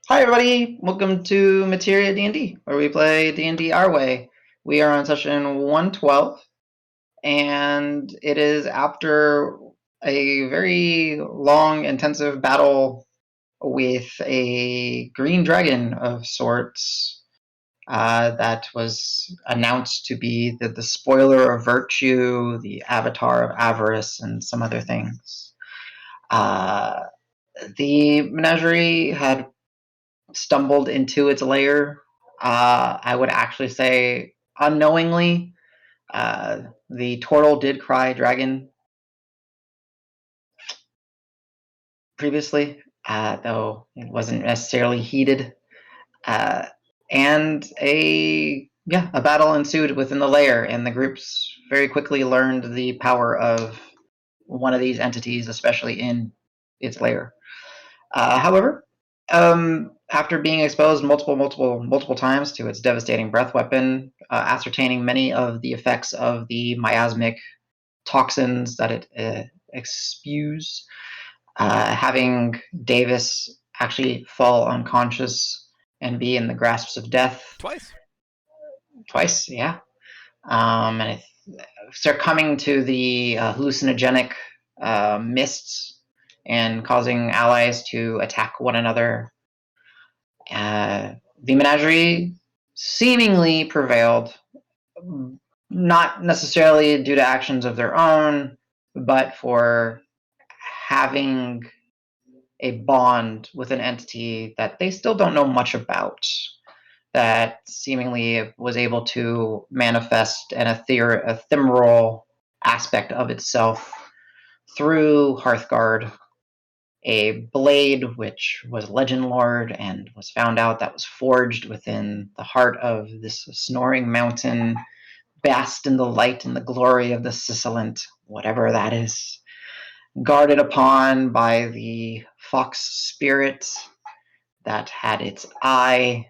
Hi everybody, welcome to Materia D&D, where we play D&D our way. We are on session 112, and it is after a very long, intensive battle with a green dragon of sorts that was announced to be the spoiler of virtue, the avatar of avarice, and some other things. The menagerie had stumbled into its lair. I would actually say unknowingly. The turtle did cry dragon previously, though it wasn't necessarily heated. Uh, and a battle ensued within the lair, and the groups very quickly learned the power of one of these entities, especially in its lair. However, after being exposed multiple times to its devastating breath weapon, ascertaining many of the effects of the miasmic toxins that it expews, having Davis actually fall unconscious and be in the grasps of death twice, yeah, and start coming to the hallucinogenic mists and causing allies to attack one another. The menagerie seemingly prevailed, not necessarily due to actions of their own, but for having a bond with an entity that they still don't know much about, that seemingly was able to manifest an ephemeral aspect of itself through Hearthguard, a blade which was legend lord and was found out that was forged within the heart of this snoring mountain, basked in the light and the glory of the Sibilant, whatever that is, guarded upon by the fox spirit that had its eye,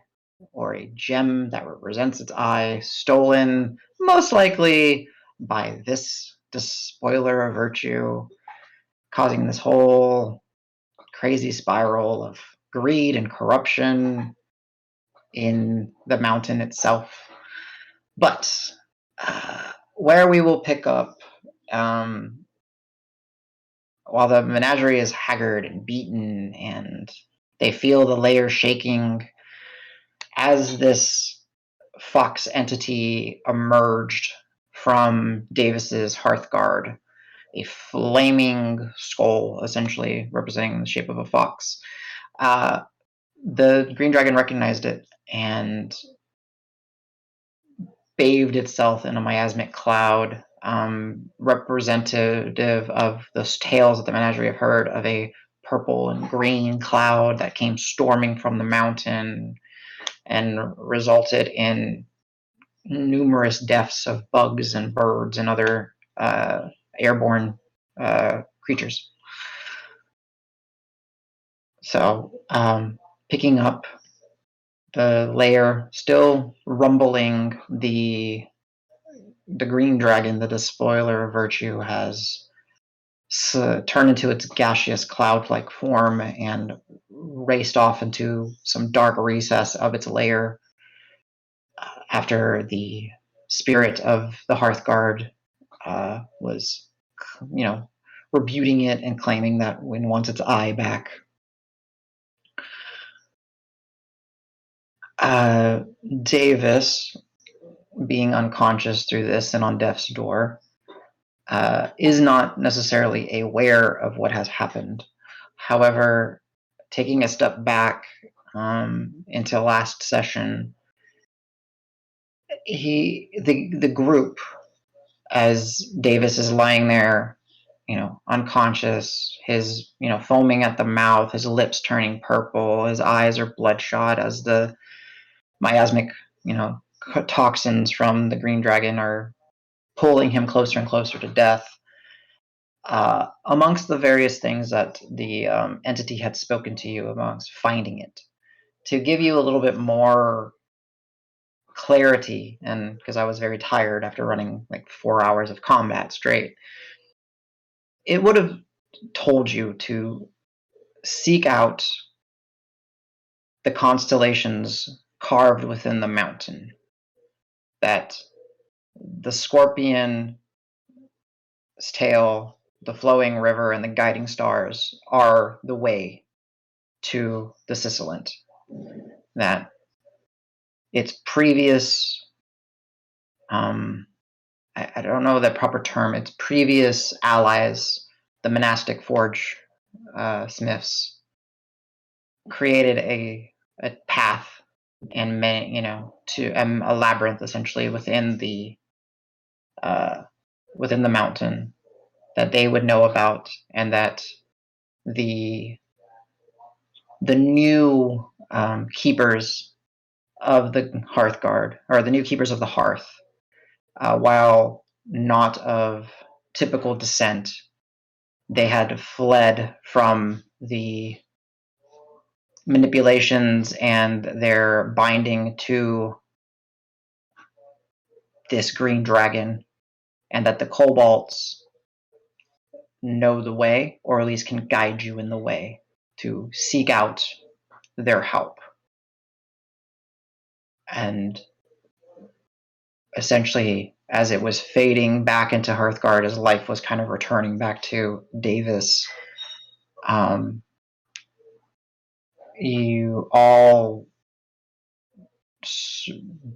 or a gem that represents its eye, stolen, most likely by this despoiler of virtue, causing this whole crazy spiral of greed and corruption in the mountain itself. But where we will pick up, while the menagerie is haggard and beaten and they feel the layer shaking, as this fox entity emerged from Davis's Hearthguard, a flaming skull, essentially representing the shape of a fox. The green dragon recognized it and bathed itself in a miasmic cloud, representative of those tales that the menagerie have heard of a purple and green cloud that came storming from the mountain and resulted in numerous deaths of bugs and birds and other airborne creatures. So, picking up the layer, still rumbling, the green dragon, the despoiler of virtue, has turned into its gaseous cloud-like form and raced off into some dark recess of its lair after the spirit of the Hearthguard was, rebuting it and claiming that it wants its eye back. Davis, being unconscious through this and on death's door, is not necessarily aware of what has happened. However, taking a step back into last session, the group, as Davis is lying there, unconscious, his, foaming at the mouth, his lips turning purple, his eyes are bloodshot as the miasmic, toxins from the green dragon are pulling him closer and closer to death. Amongst the various things that the entity had spoken to you amongst finding it, to give you a little bit more clarity, and because I was very tired after running like 4 hours of combat straight, it would have told you to seek out the constellations carved within the mountain. That the scorpion's tail, the flowing river, and the guiding stars are the way to the Sissilant. That its previous, I don't know the proper term, its previous allies, the monastic forge smiths, created a path and to a labyrinth essentially within the mountain that they would know about, and that the new keepers of the Hearthguard, or the new keepers of the Hearth, while not of typical descent, they had fled from the manipulations and their binding to this green dragon, and that the kobolds know the way, or at least can guide you in the way to seek out their help. And essentially, as it was fading back into Hearthguard, as life was kind of returning back to Davis, you all,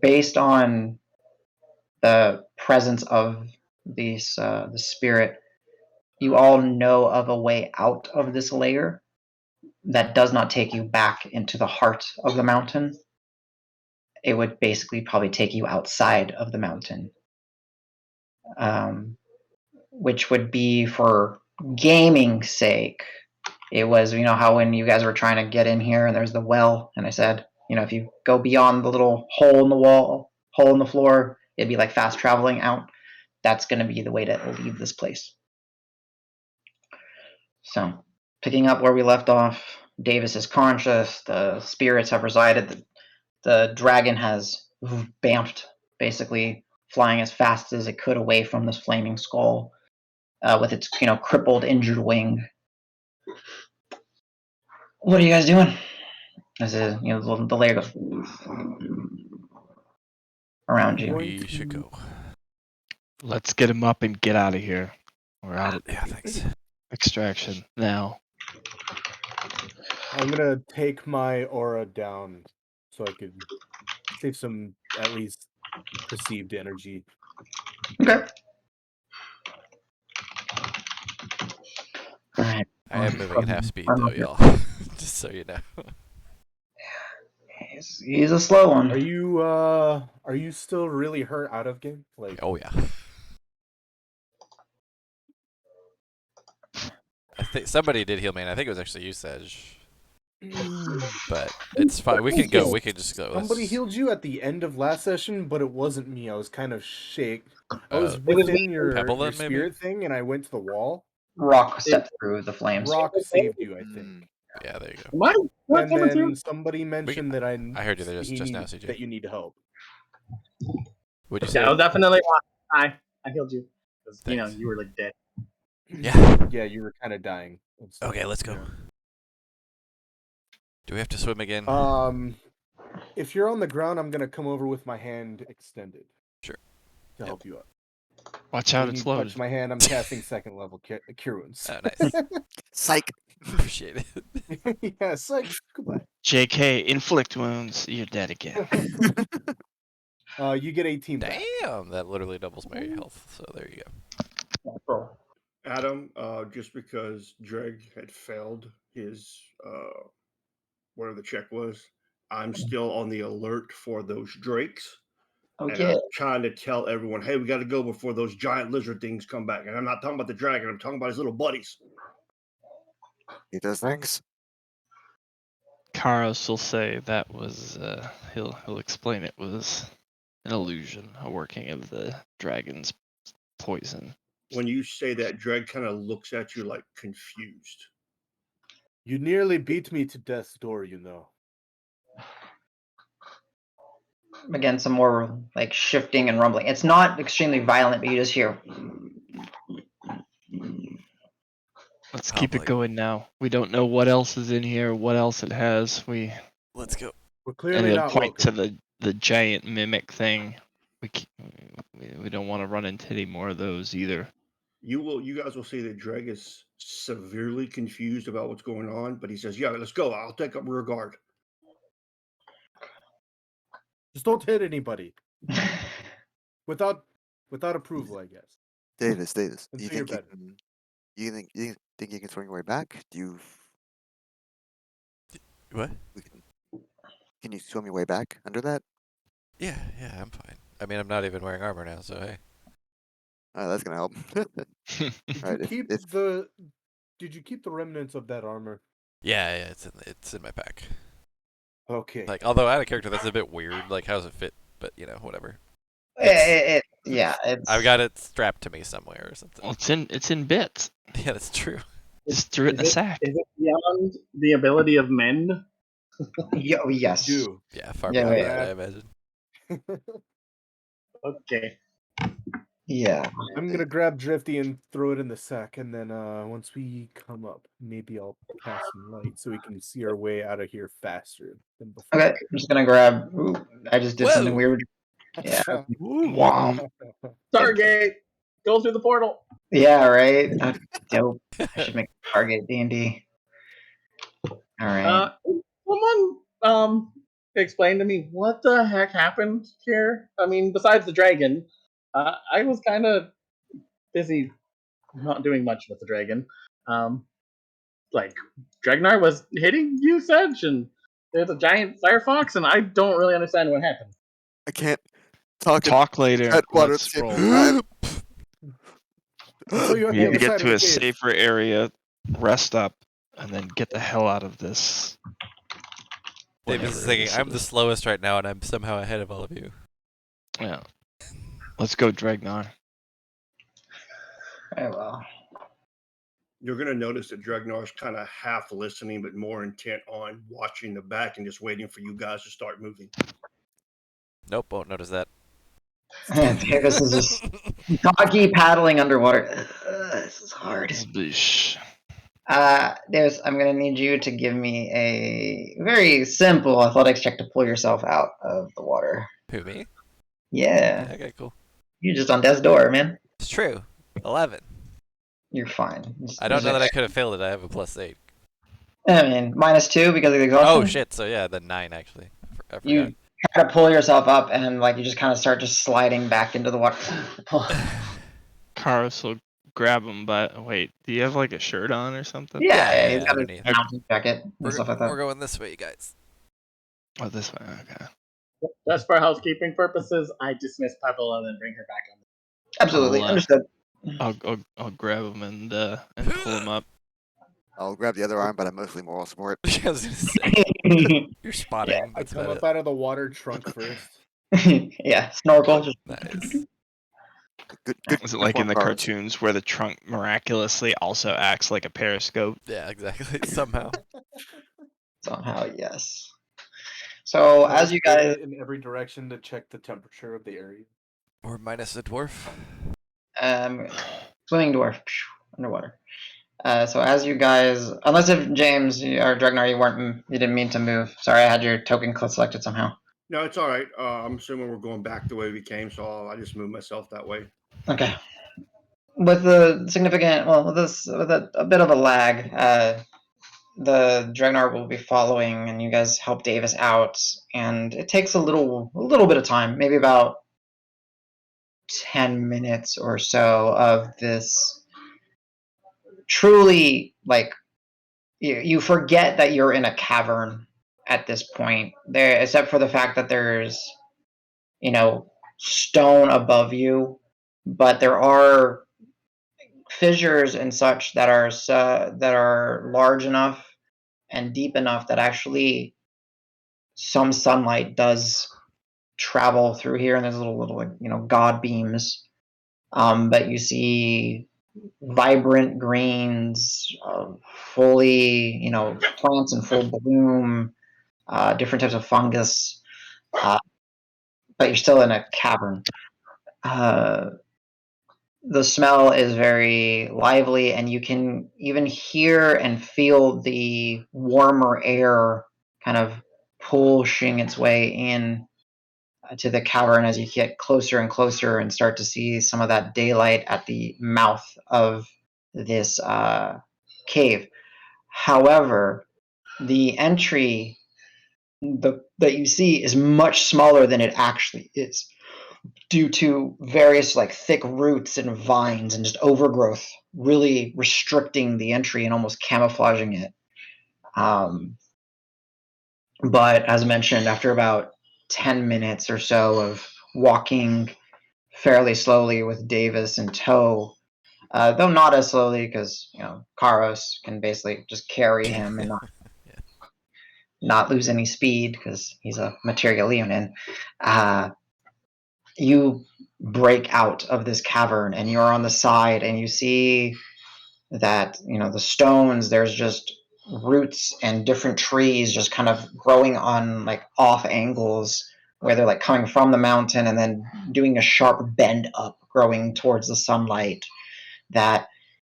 based on the presence of the spirit, you all know of a way out of this layer that does not take you back into the heart of the mountain. It would basically probably take you outside of the mountain, which would be, for gaming's sake, it was, how when you guys were trying to get in here and there's the well, and I said, if you go beyond the little hole in the wall, hole in the floor, it'd be like fast traveling out. That's going to be the way to leave this place. So, picking up where we left off, Davis is conscious, the spirits have resided, the dragon has bamfed, basically flying as fast as it could away from this flaming skull, with its crippled, injured wing. What are you guys doing? As the layer goes around you. We should go. Let's get him up and get out of here. We're out of thanks. extraction now. I'm gonna take my aura down so I could save some, at least, perceived energy. Okay. All right. I am moving at half speed, though, y'all. Just so you know. He's a slow one. Are you still really hurt out of game? Like, Oh yeah. I think somebody did heal me, and I think it was actually you, Sedge. But it's fine. We can go. We can just go. Somebody healed you at the end of last session, but it wasn't me. I was kind of shaken. I was within your spirit thing, and I went to the wall. Rock stepped through the flames. Rock saved you, I think. Yeah, there you go. And then somebody mentioned that I heard you there just now, CJ. That you need help. Would you say? No, definitely. I healed you because you were like dead. Yeah, you were kind of dying. Okay, let's go. Do we have to swim again? If you're on the ground, I'm gonna come over with my hand extended. Sure. To help you up. Watch out, it's loaded. Touch my hand. I'm casting second level cure wounds. Oh, nice. Psych. Appreciate it. Yeah, psych. Goodbye. JK, inflict wounds. You're dead again. You get 18 back. Damn, that literally doubles my health. So there you go. Adam, just because Dreg had failed his whatever the check was, I'm still on the alert for those drakes. Okay. And I'm trying to tell everyone, hey, we got to go before those giant lizard things come back. And I'm not talking about the dragon. I'm talking about his little buddies. He does things. Karos will say that was, he'll explain it was an illusion, a working of the dragon's poison. When you say that, Dreg kind of looks at you like confused. You nearly beat me to death's door, you know. Again, some more like shifting and rumbling. It's not extremely violent, but you just hear. Let's keep it going now. We don't know what else is in here, what else it has. Let's go. We're And clearly he'll not point welcome. to the giant mimic thing. We don't want to run into any more of those either. You guys will see that Dreg is severely confused about what's going on, but he says, "Yeah, let's go. I'll take up rear guard." Just don't hit anybody. Without approval, I guess. Davis, do you Until you're think you better. can? You think you can swing your way back? Do you? What? Can you swim your way back under that? Yeah, I'm fine. I mean, I'm not even wearing armor now, so hey. That's gonna help. Did you keep the remnants of that armor? Yeah, it's in my pack. Okay. Like, although I had a character that's a bit weird, like how does it fit? But whatever. I've got it strapped to me somewhere or something. Well, it's in bits. Yeah, that's true. Just threw it in a sack. Is it beyond the ability of mend? Yes. Do. Yeah, far Yeah, beyond yeah. that, I imagine. Okay. Yeah. I'm gonna grab Drifty and throw it in the sack, and then once we come up, maybe I'll cast some light so we can see our way out of here faster than before. Okay, I'm just gonna grab. Ooh, I just did something Whoa! weird. Yeah. Womp. Target! Go through the portal! Yeah. Right. Dope. I should make target D&D. All right. Someone explain to me what the heck happened here? I mean, besides the dragon, I was kind of busy not doing much with the dragon. Like, Dregnar was hitting you, Sedge, and there's a giant firefox, and I don't really understand what happened. I can't talk. Talk later. Headwater. Let's roll. So you're on We the need to other get side to a of the cave. safer area, rest up, and then get the hell out of this. Davis is thinking, I'm the slowest right now, and I'm somehow ahead of all of you. Yeah. Let's go, Dragnar. Very well. You're going to notice that Dregnar's kind of half listening, but more intent on watching the back and just waiting for you guys to start moving. Nope, won't notice that. Davis is just doggy paddling underwater. This is hard. Boosh. Davis, I'm gonna need you to give me a very simple athletics check to pull yourself out of the water. Who, me? Yeah. Okay, cool. You just on death's door, man. It's true. 11. You're fine. I don't know that I could have failed it. I have a +8. I mean, -2 because of the exhaustion. Oh, shit. So, yeah, then 9, actually. I forgot. You try to pull yourself up, and like you just kind of start just sliding back into the water. Karos will grab him, but wait, do you have like a shirt on or something? Yeah, he's got underneath. a mountain jacket and stuff like that. We're going this way, guys. Oh, this way. Okay. Just for housekeeping purposes, I dismiss Pebble and then bring her back on. Absolutely, I'll, understood. I'll grab him and pull him up. I'll grab the other arm, but I'm mostly moral support. I was gonna say, you're spotting. Yeah, I That's come about up out of the water trunk first. Yeah, snorkel. Just Nice. Good. Is it like in the performance. cartoons where the trunk miraculously also acts like a periscope? Yeah, exactly. Somehow. somehow, yes. So as you guys, in every direction to check the temperature of the area. Or minus a dwarf. swimming dwarf underwater. So as you guys, unless if James or Dragnar, you didn't mean to move. Sorry, I had your token selected somehow. No, it's all right. I'm assuming we're going back the way we came, so I just moved myself that way. Okay. With the significant, with a bit of a lag, the Dragnar will be following, and you guys help Davis out, and it takes a little bit of time, maybe about 10 minutes or so of this truly, like, you forget that you're in a cavern at this point, there, except for the fact that there's, stone above you, but there are fissures and such that are large enough and deep enough that actually some sunlight does travel through here, and there's little god beams, but you see vibrant greens, fully, plants in full bloom, different types of fungus, but you're still in a cavern. The smell is very lively, and you can even hear and feel the warmer air kind of pushing its way in to the cavern as you get closer and closer and start to see some of that daylight at the mouth of this cave. However, the entry that you see is much smaller than it actually is, due to various like thick roots and vines and just overgrowth really restricting the entry and almost camouflaging it. But as mentioned, after about 10 minutes or so of walking fairly slowly with Davis in tow, though not as slowly because Karos can basically just carry him and not lose any speed because he's a Materia Leonin. You break out of this cavern and you're on the side and you see that the stones, there's just roots and different trees just kind of growing on like off angles where they're like coming from the mountain and then doing a sharp bend up growing towards the sunlight. That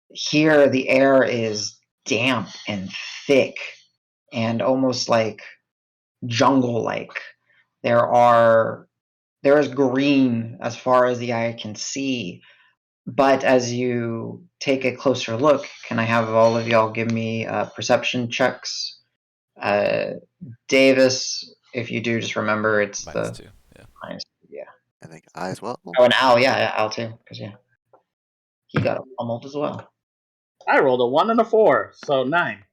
here the air is damp and thick and almost like jungle like. There is green as far as the eye can see. But as you take a closer look, can I have all of y'all give me perception checks? Davis, if you do, just remember it's -2. the Yeah. minus. Yeah. I think I as well. Oh, and Al, yeah, Al too, because he got pummeled as well. I rolled a 1 and a 4, so 9.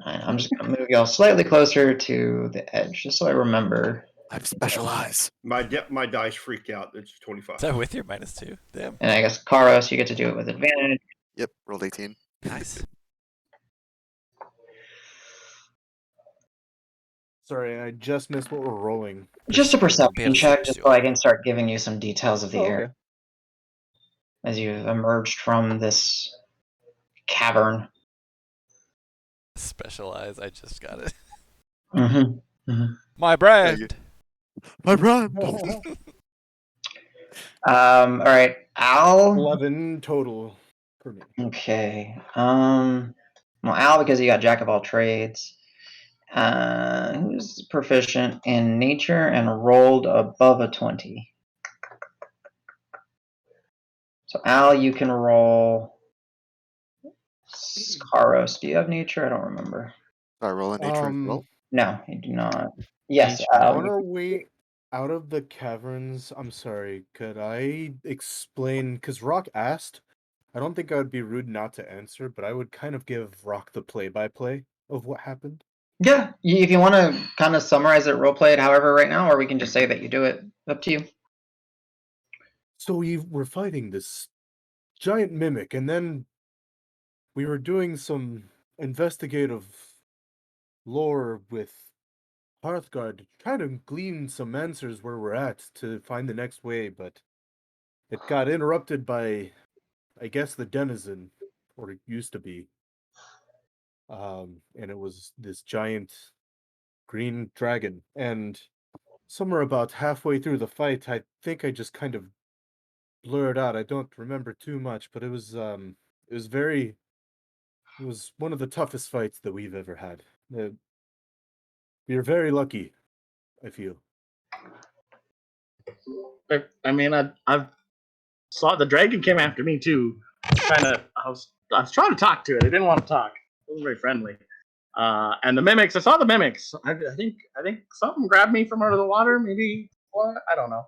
I'm just gonna move y'all slightly closer to the edge, just so I remember. I'm specialized. My dice freaked out. It's 25. Is that with your -2? Damn. And I guess Karos, you get to do it with advantage. Yep, rolled 18. Nice. Sorry, I just missed what we're rolling. Just a perception check, just so I Perception. can start giving you some details of the Oh, area okay. as you've emerged from this cavern. Specialize. I just got it. Mm-hmm. Mm-hmm. My brand. My brand. All right, Al. 11 total for me. Okay. Well, Al, because you got Jack of all trades. Who's proficient in nature and rolled above a 20? So Al, you can roll. Karos, do you have nature? I don't remember. Sorry, rolling nature as well. No, you do not. Yes, Nature. Al. On our way out of the caverns, I'm sorry, could I explain? Because Rock asked. I don't think I would be rude not to answer, but I would kind of give Rock the play-by-play of what happened. Yeah, if you want to kind of summarize it, roleplay it however right now, or we can just say that you do it. Up to you. So we were fighting this giant mimic, and then we were doing some investigative lore with Hearthguard, trying to glean some answers where we're at to find the next way, but it got interrupted by, I guess, the denizen, or it used to be. And it was this giant green dragon. And somewhere about halfway through the fight, I think I just kind of blurred out. I don't remember too much, but it was one of the toughest fights that we've ever had. We are very lucky, I feel. I mean, I saw the dragon came after me too. I was trying to talk to it. I didn't want to talk. It wasn't very friendly. And the mimics. I saw the mimics. I think something grabbed me from under the water. Maybe what? I don't know.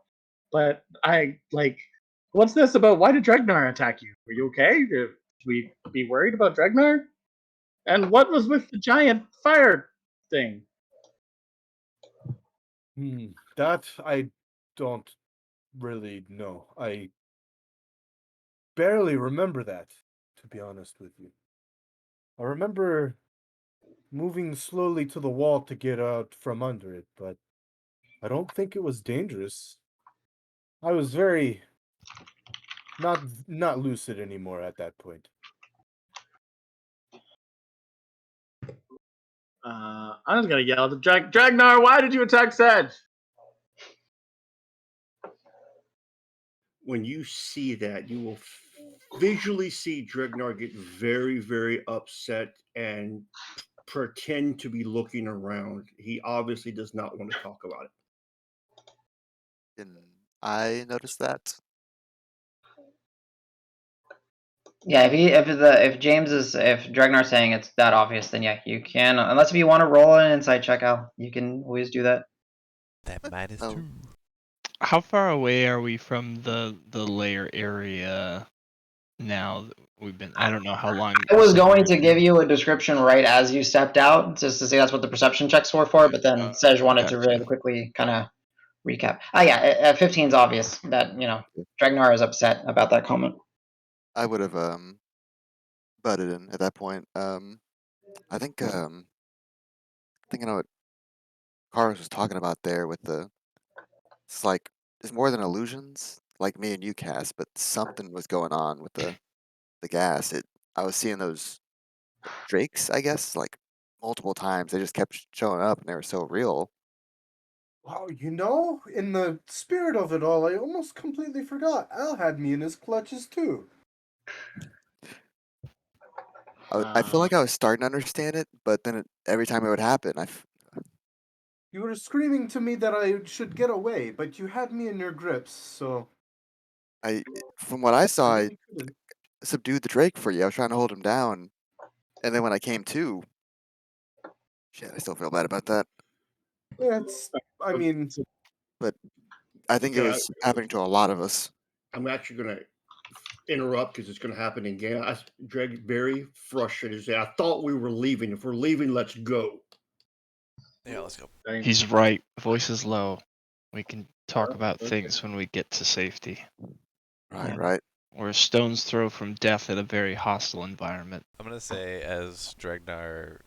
But what's this about? Why did Dregnar attack you? Were you okay? Should we be worried about Dregnar? And what was with the giant fire thing? That I don't really know. I barely remember that, to be honest with you. I remember moving slowly to the wall to get out from under it, but I don't think it was dangerous. I was very not lucid anymore at that point. I'm just gonna yell at Dragnar, why did you attack Sedge? When you see that, you will visually see Dregnar get very, very upset and pretend to be looking around. He obviously does not want to talk about it. Can I notice that? Yeah, if Dragnar's saying it's that obvious, then yeah, you can. Unless if you want to roll an insight check out, you can always do that. That minus Oh. 2. How far away are we from the lair area now? We've been. I don't know how long. I was since going we've to been- give you a description right as you stepped out, just to say that's what the perception checks were for. But then Sej wanted to gotcha. really quickly kind of recap. Yeah, at 15 is obvious that Dragnar is upset about that comment. I would have butted in at that point. I think I know what Carlos was talking about there with the. It's like it's more than illusions, like me and you, Cass, but something was going on with the gas. I was seeing those drakes, I guess, like multiple times. They just kept showing up, and they were so real. Wow, in the spirit of it all, I almost completely forgot. Al had me in his clutches too. I feel like I was starting to understand it, but then every time it would happen, You were screaming to me that I should get away, but you had me in your grips, so from what I saw, I really couldn't. subdued the drake for you. I was trying to hold him down, and then when I came to, shit, I still feel bad about that. I mean, But I think it Okay, was happening to a lot of us. I'm actually going to interrupt because it's going to happen again. Dreg very frustrated. Say, I thought we were leaving. If we're leaving, let's go. Yeah, let's go. He's right. Voice is low. We can talk about okay. things when we get to safety. Right, Yeah. right. We're a stone's throw from death in a very hostile environment. I'm gonna say as Dragnar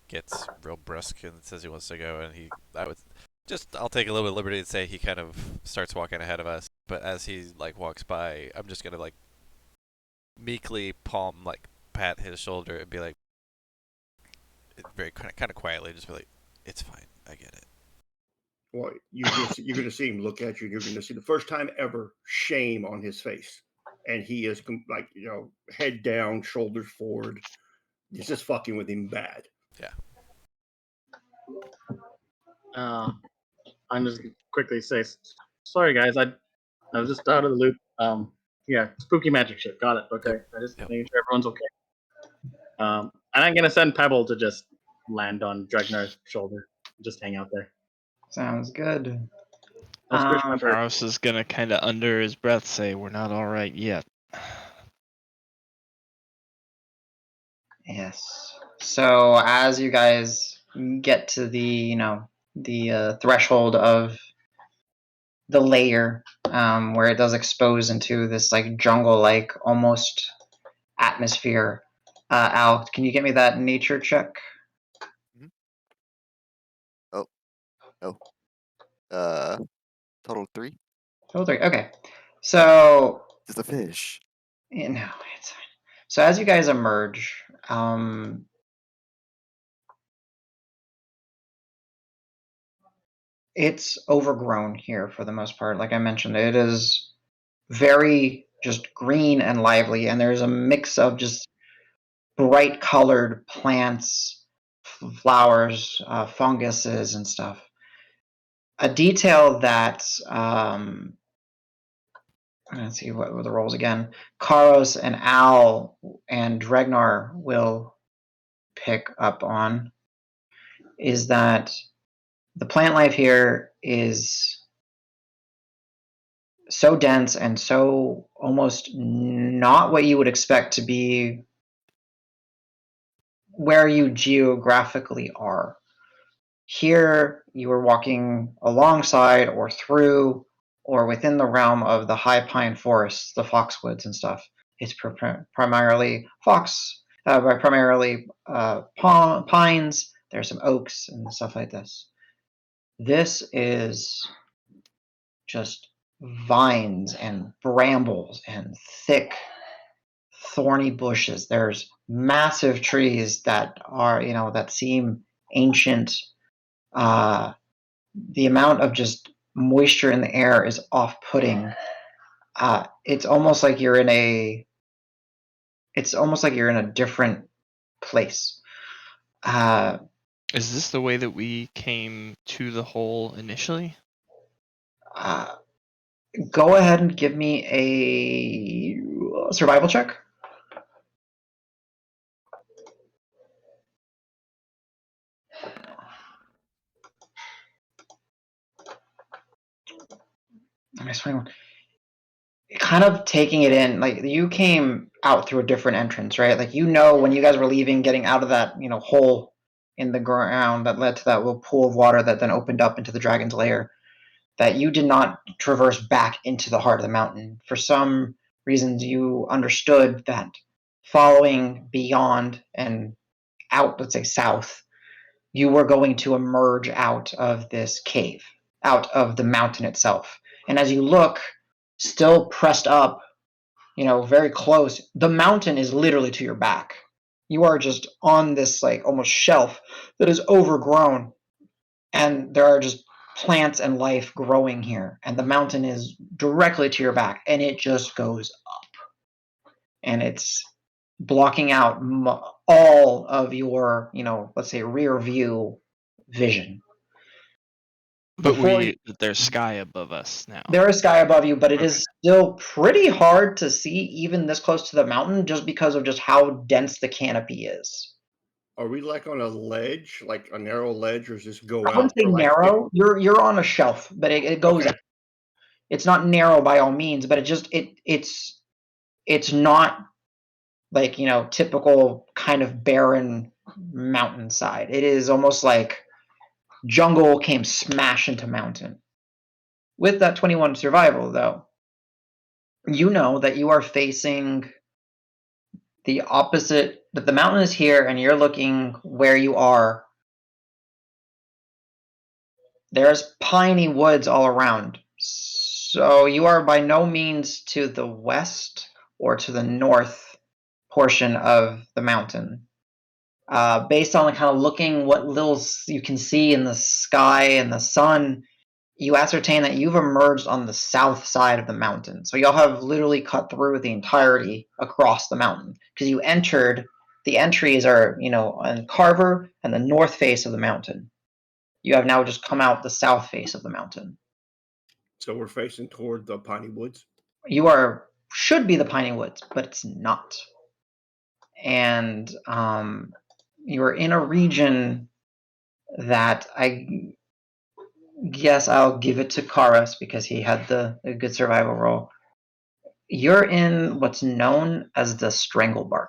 gets real brusque and says he wants to go, and I'll take a little bit of liberty and say he kind of starts walking ahead of us. But as he walks by, I'm just gonna meekly pat his shoulder and be like, very kind of quietly, just be like, "It's fine, I get it." Well, you're gonna see him look at you. And you're gonna see the first time ever shame on his face, and he is head down, shoulders forward. It's just fucking with him bad. Yeah. I'm just gonna quickly say, sorry guys, I was just out of the loop. Yeah, spooky magic shit. Got it. Okay, I just Yep. making sure everyone's okay. And I'm gonna send Pebble to just land on Dragnar's shoulder, just hang out there. Sounds good. No squish my bird. Karos is gonna kind of under his breath say, "We're not all right yet." Yes. So as you guys get to the threshold of the layer, where it does expose into this jungle-like almost atmosphere, Al, can you get me that nature check? Oh, no. Total 3. Total 3. Okay. So Just a fish. no, it's fine. So as you guys emerge, it's overgrown here for the most part. Like I mentioned, it is very just green and lively, and there's a mix of just bright colored plants, flowers, funguses, and stuff. A detail that let's see what were the roles again. Karos and Al and Dregnar will pick up on is that the plant life here is so dense and so almost not what you would expect to be where you geographically are. Here, you are walking alongside or through or within the realm of the high pine forests, the foxwoods and stuff. It's primarily pines. There's some oaks and stuff like this. This is just vines and brambles and thick, thorny bushes. There's massive trees that are, that seem ancient. The amount of just moisture in the air is off-putting. It's almost like you're in a different place. Is this the way that we came to the hole initially? Go ahead and give me a survival check. Kind of taking it in, like you came out through a different entrance, right? Like when you guys were leaving, getting out of that hole in the ground that led to that little pool of water that then opened up into the dragon's lair, that you did not traverse back into the heart of the mountain. For some reasons, you understood that following beyond and out, let's say south, you were going to emerge out of this cave, out of the mountain itself. And as you look, still pressed up, very close, the mountain is literally to your back. You are just on this like almost shelf that is overgrown, and there are just plants and life growing here, and the mountain is directly to your back, and it just goes up, and it's blocking out all of your, let's say rear view vision. But there's sky above us now. There is sky above you, but it is still pretty hard to see even this close to the mountain, just because of just how dense the canopy is. Are we like on a ledge, like a narrow ledge, or does this go I out? wouldn't say for, like, narrow. You're on a shelf, but it goes Okay. up. It's not narrow by all means, but it's not like typical kind of barren mountainside. It is almost like jungle came smash into mountain. With that 21 survival, though, you know that you are facing the opposite, that the mountain is here and you're looking where you are. There's piney woods all around. So you are by no means to the west or to the north portion of the mountain. Based on kind of looking what little you can see in the sky and the sun, you ascertain that you've emerged on the south side of the mountain. So y'all have literally cut through the entirety across the mountain, because you entered. The entries are, on Carver and the north face of the mountain. You have now just come out the south face of the mountain. So we're facing toward the piney woods. You should be the piney woods, but it's not. And you're in a region that I guess I'll give it to Karas because he had the good survival roll. You're in what's known as the Stranglebark.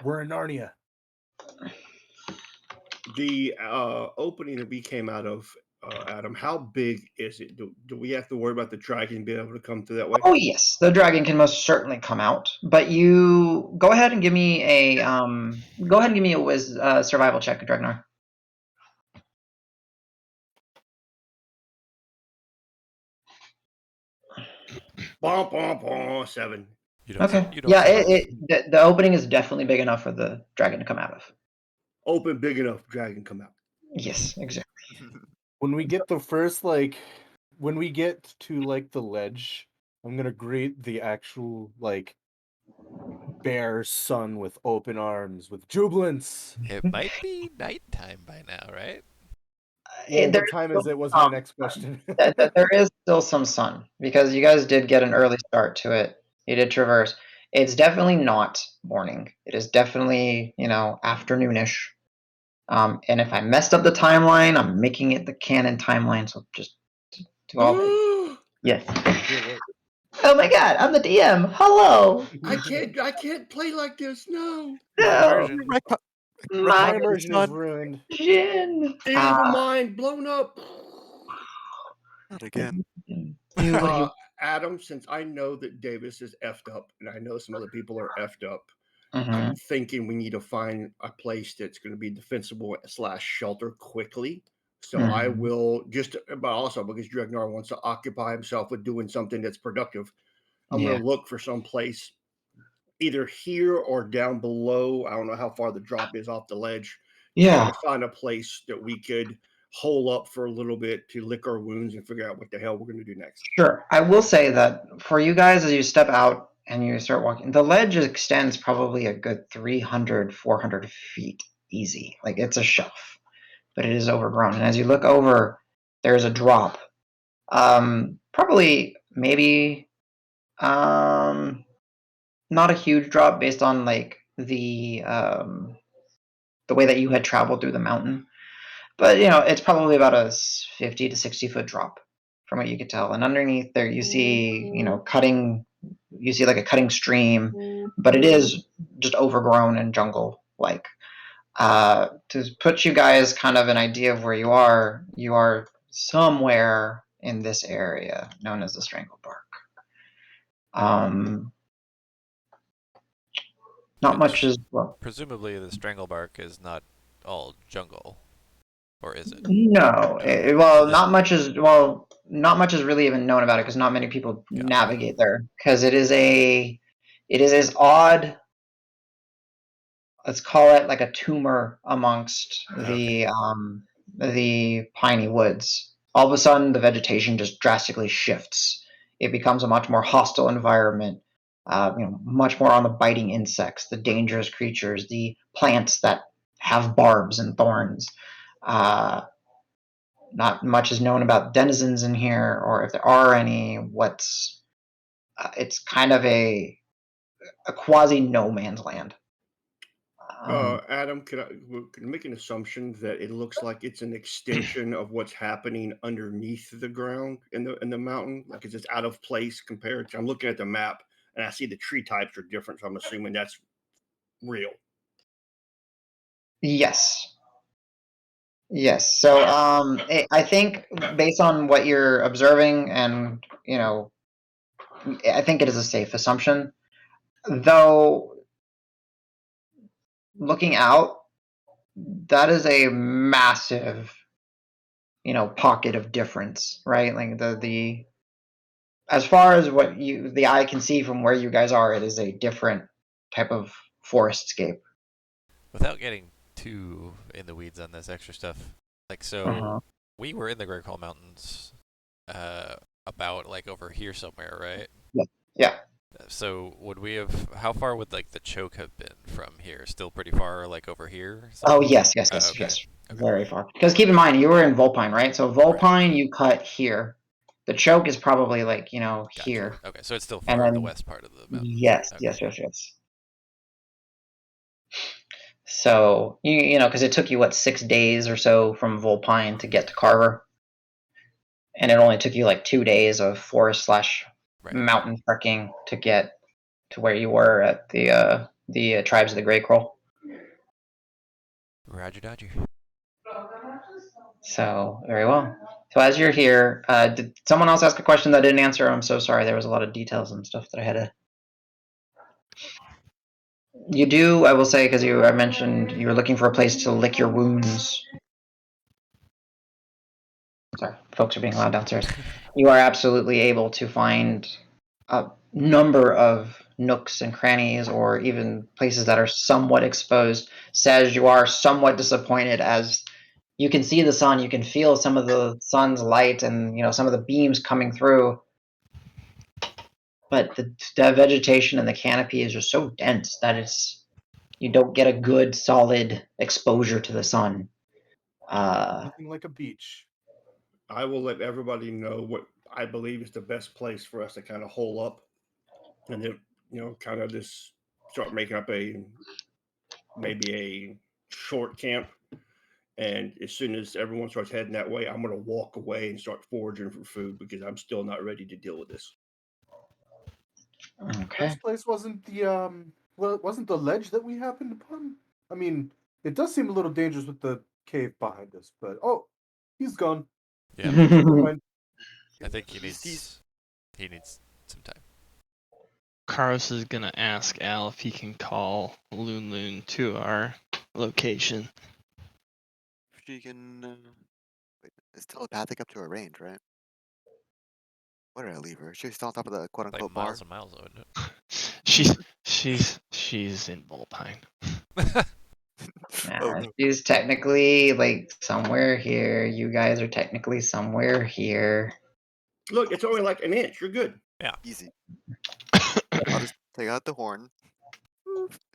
We're in Narnia. The opening that we came out of, Adam, how big is it? Do we have to worry about the dragon being able to come through that way? Oh yes, the dragon can most certainly come out. But you go ahead and give me a survival check, Dregnar. Bom, bom, bom, 7. You don't. Okay. You don't Yeah, survive. the opening is definitely big enough for the dragon to come out of. Open big enough, dragon come out. Yes, exactly. When we get when we get to like the ledge, I'm gonna greet the actual like bear son with open arms, with jubilance. It might be nighttime by now, right? Well, There what time is it? Was my next question. there is still some sun, because you guys did get an early start to it. You did traverse. It's definitely not morning. It is definitely, afternoonish. And if I messed up the timeline, I'm making it the canon timeline. So just to all. Yes. Oh my God, I'm the DM. Hello. I can't play like this. No. No. My immersion is ruined. Jin. State of the mind blown up. Not again. Adam, since I know that Davis is effed up, and I know some other people are effed up, Mhm. I'm thinking we need to find a place that's going to be defensible / shelter quickly. So I Mhm. will but also because Dregnar wants to occupy himself with doing something that's productive, I'm Yeah. going to look for some place either here or down below. I don't know how far the drop is off the ledge. Yeah. To find a place that we could hole up for a little bit to lick our wounds and figure out what the hell we're going to do next. Sure. I will say that for you guys, as you step out and you start walking. The ledge extends probably a good 300, 400 feet easy. Like it's a shelf, but it is overgrown. And as you look over, there's a drop. Probably maybe not a huge drop based on like the way that you had traveled through the mountain. But it's probably about a 50 to 60-foot drop from what you could tell. And underneath there you see, like a cutting stream, but it is just overgrown and jungle like. To put you guys kind of an idea of where you are somewhere in this area known as the Stranglebark. Not much is well. Presumably, the Stranglebark is not all jungle, or is it? No, Okay. well, So this- not much is really even known about it because not many people Gotcha. navigate there because it is this odd. Let's call it like a tumor amongst Okay. the piney woods. All of a sudden, the vegetation just drastically shifts. It becomes a much more hostile environment. Much more on the biting insects, the dangerous creatures, the plants that have barbs and thorns. Not much is known about denizens in here, or if there are any. It's kind of a quasi no man's land. Adam, can I make an assumption that it looks like it's an extension of what's happening underneath the ground in the mountain? Like it's just out of place compared to. I'm looking at the map and I see the tree types are different, so I'm assuming that's real. Yes. So I think based on what you're observing, and I think it is a safe assumption. Though looking out, that is a massive, pocket of difference, right? Like the as far as what the eye can see from where you guys are, it is a different type of forestscape. Without getting too in the weeds on this extra stuff, like so, we were in the Great Hall Mountains, about like over here somewhere, right? Yeah. So would we have? How far would like the choke have been from here? Still pretty far, like over here. Oh yes. Okay. Very far. Because keep in mind, you were in Volpine, right? So Volpine, you cut here. The choke is probably like Gotcha. here. Okay, so it's still And far in the then- west part of the mountain. Yes. Okay. Yes. So because it took you 6 days or so from Volpine to get to Carver, and it only took you 2 days of forest / Right. mountain trekking to get to where you were at the tribes of the Grey Crow. Roger Dodger. So very well. So as you're here, did someone else ask a question that I didn't answer? I'm so sorry. There was a lot of details and stuff that I had to. You do, I will say, because I mentioned you were looking for a place to lick your wounds. Sorry, folks are being loud downstairs. You are absolutely able to find a number of nooks and crannies, or even places that are somewhat exposed. Says you are somewhat disappointed as you can see the sun, you can feel some of the sun's light, and some of the beams coming through. But the vegetation and the canopy is just so dense that you don't get a good solid exposure to the sun. Nothing like a beach. I will let everybody know what I believe is the best place for us to kind of hole up, and then kind of just start making up maybe a short camp. And as soon as everyone starts heading that way, I'm going to walk away and start foraging for food because I'm still not ready to deal with this. Okay. This place wasn't the ledge that we happened upon. I mean, it does seem a little dangerous with the cave behind us, but he's gone. Yeah. Never mind. I think he needs some time. Karos is gonna ask Al if he can call Loon to our location. She can. Wait, it's telepathic up to a range, right? Where did I leave her? She's still on top of the quote Like unquote bar. miles and miles, wouldn't She's in Volpine. it? Oh, no. She's technically somewhere here. You guys are technically somewhere here. Look, it's only like an inch. You're good. Yeah. Easy. I'll just take out the horn,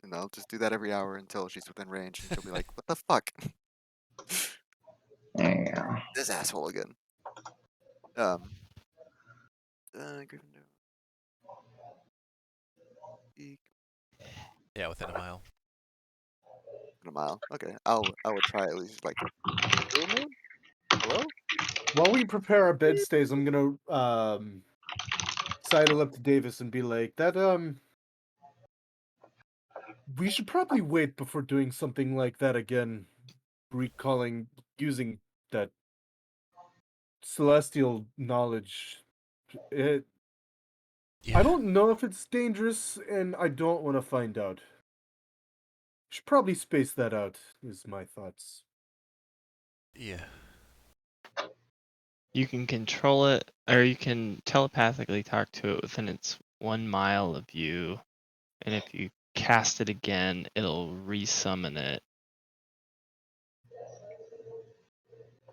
and I'll just do that every hour until she's within range, and she'll be like, "What the fuck? There you go. This asshole again." Um, Gryffindor. Eek, Yeah, within a mile. in a mile. Okay, I would try at least like, "Blue moon? Hello?" While we prepare our bed stays, I'm gonna sidle up to Davis and be like, we should probably wait before doing something like that again. Using that celestial knowledge. I Yeah. don't know if it's dangerous, and I don't want to find out. Should probably space that out, is my thoughts. Yeah. You can control it, or you can telepathically talk to it within its 1 mile of you, and if you cast it again, it'll resummon it.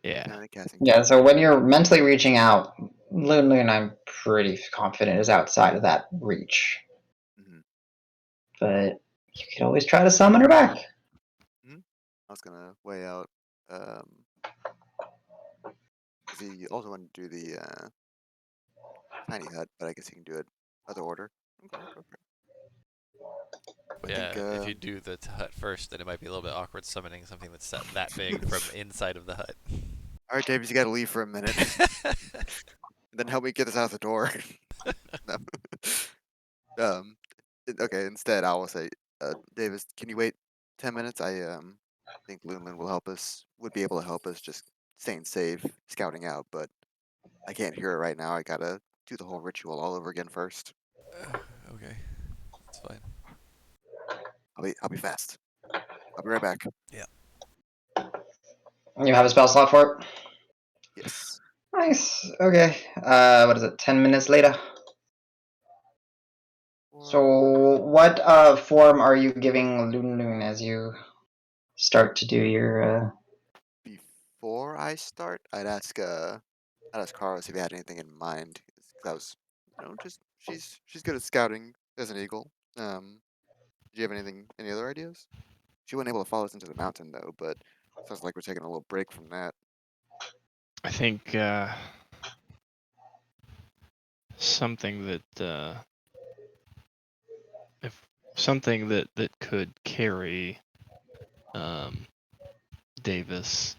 Yeah. Casting. Yeah, so when you're mentally reaching out, Loon, I'm pretty confident is outside of that reach. Mhm. But you could always try to summon her back. I was gonna weigh out. Because he also wanted to do the tiny hut, but I guess he can do it other order. Okay. But I yeah, think. if you do the hut first, then it might be a little bit awkward summoning something that's that big from inside of the hut. All right, Davis, you gotta leave for a minute, and then help me get this out the door. No. Okay. Instead, I will say, Davis, can you wait 10 minutes? I think Lunlin will help us. Would be able to help us just staying safe, scouting out. But I can't hear it right now. I gotta do the whole ritual all over again first. Okay, that's fine. I'll be fast. I'll be right back. Yeah. You have a spell slot for it? Yes. Nice. Okay. What is it? 10 minutes later. So, what form are you giving Loon as you start to do your? Before I start, I'd ask Carlos if he had anything in mind. 'Cause I was, just she's good at scouting as an eagle. Do you have any other ideas? She wasn't able to follow us into the mountain though, but sounds like we're taking a little break from that. I think something that if something that could carry Davis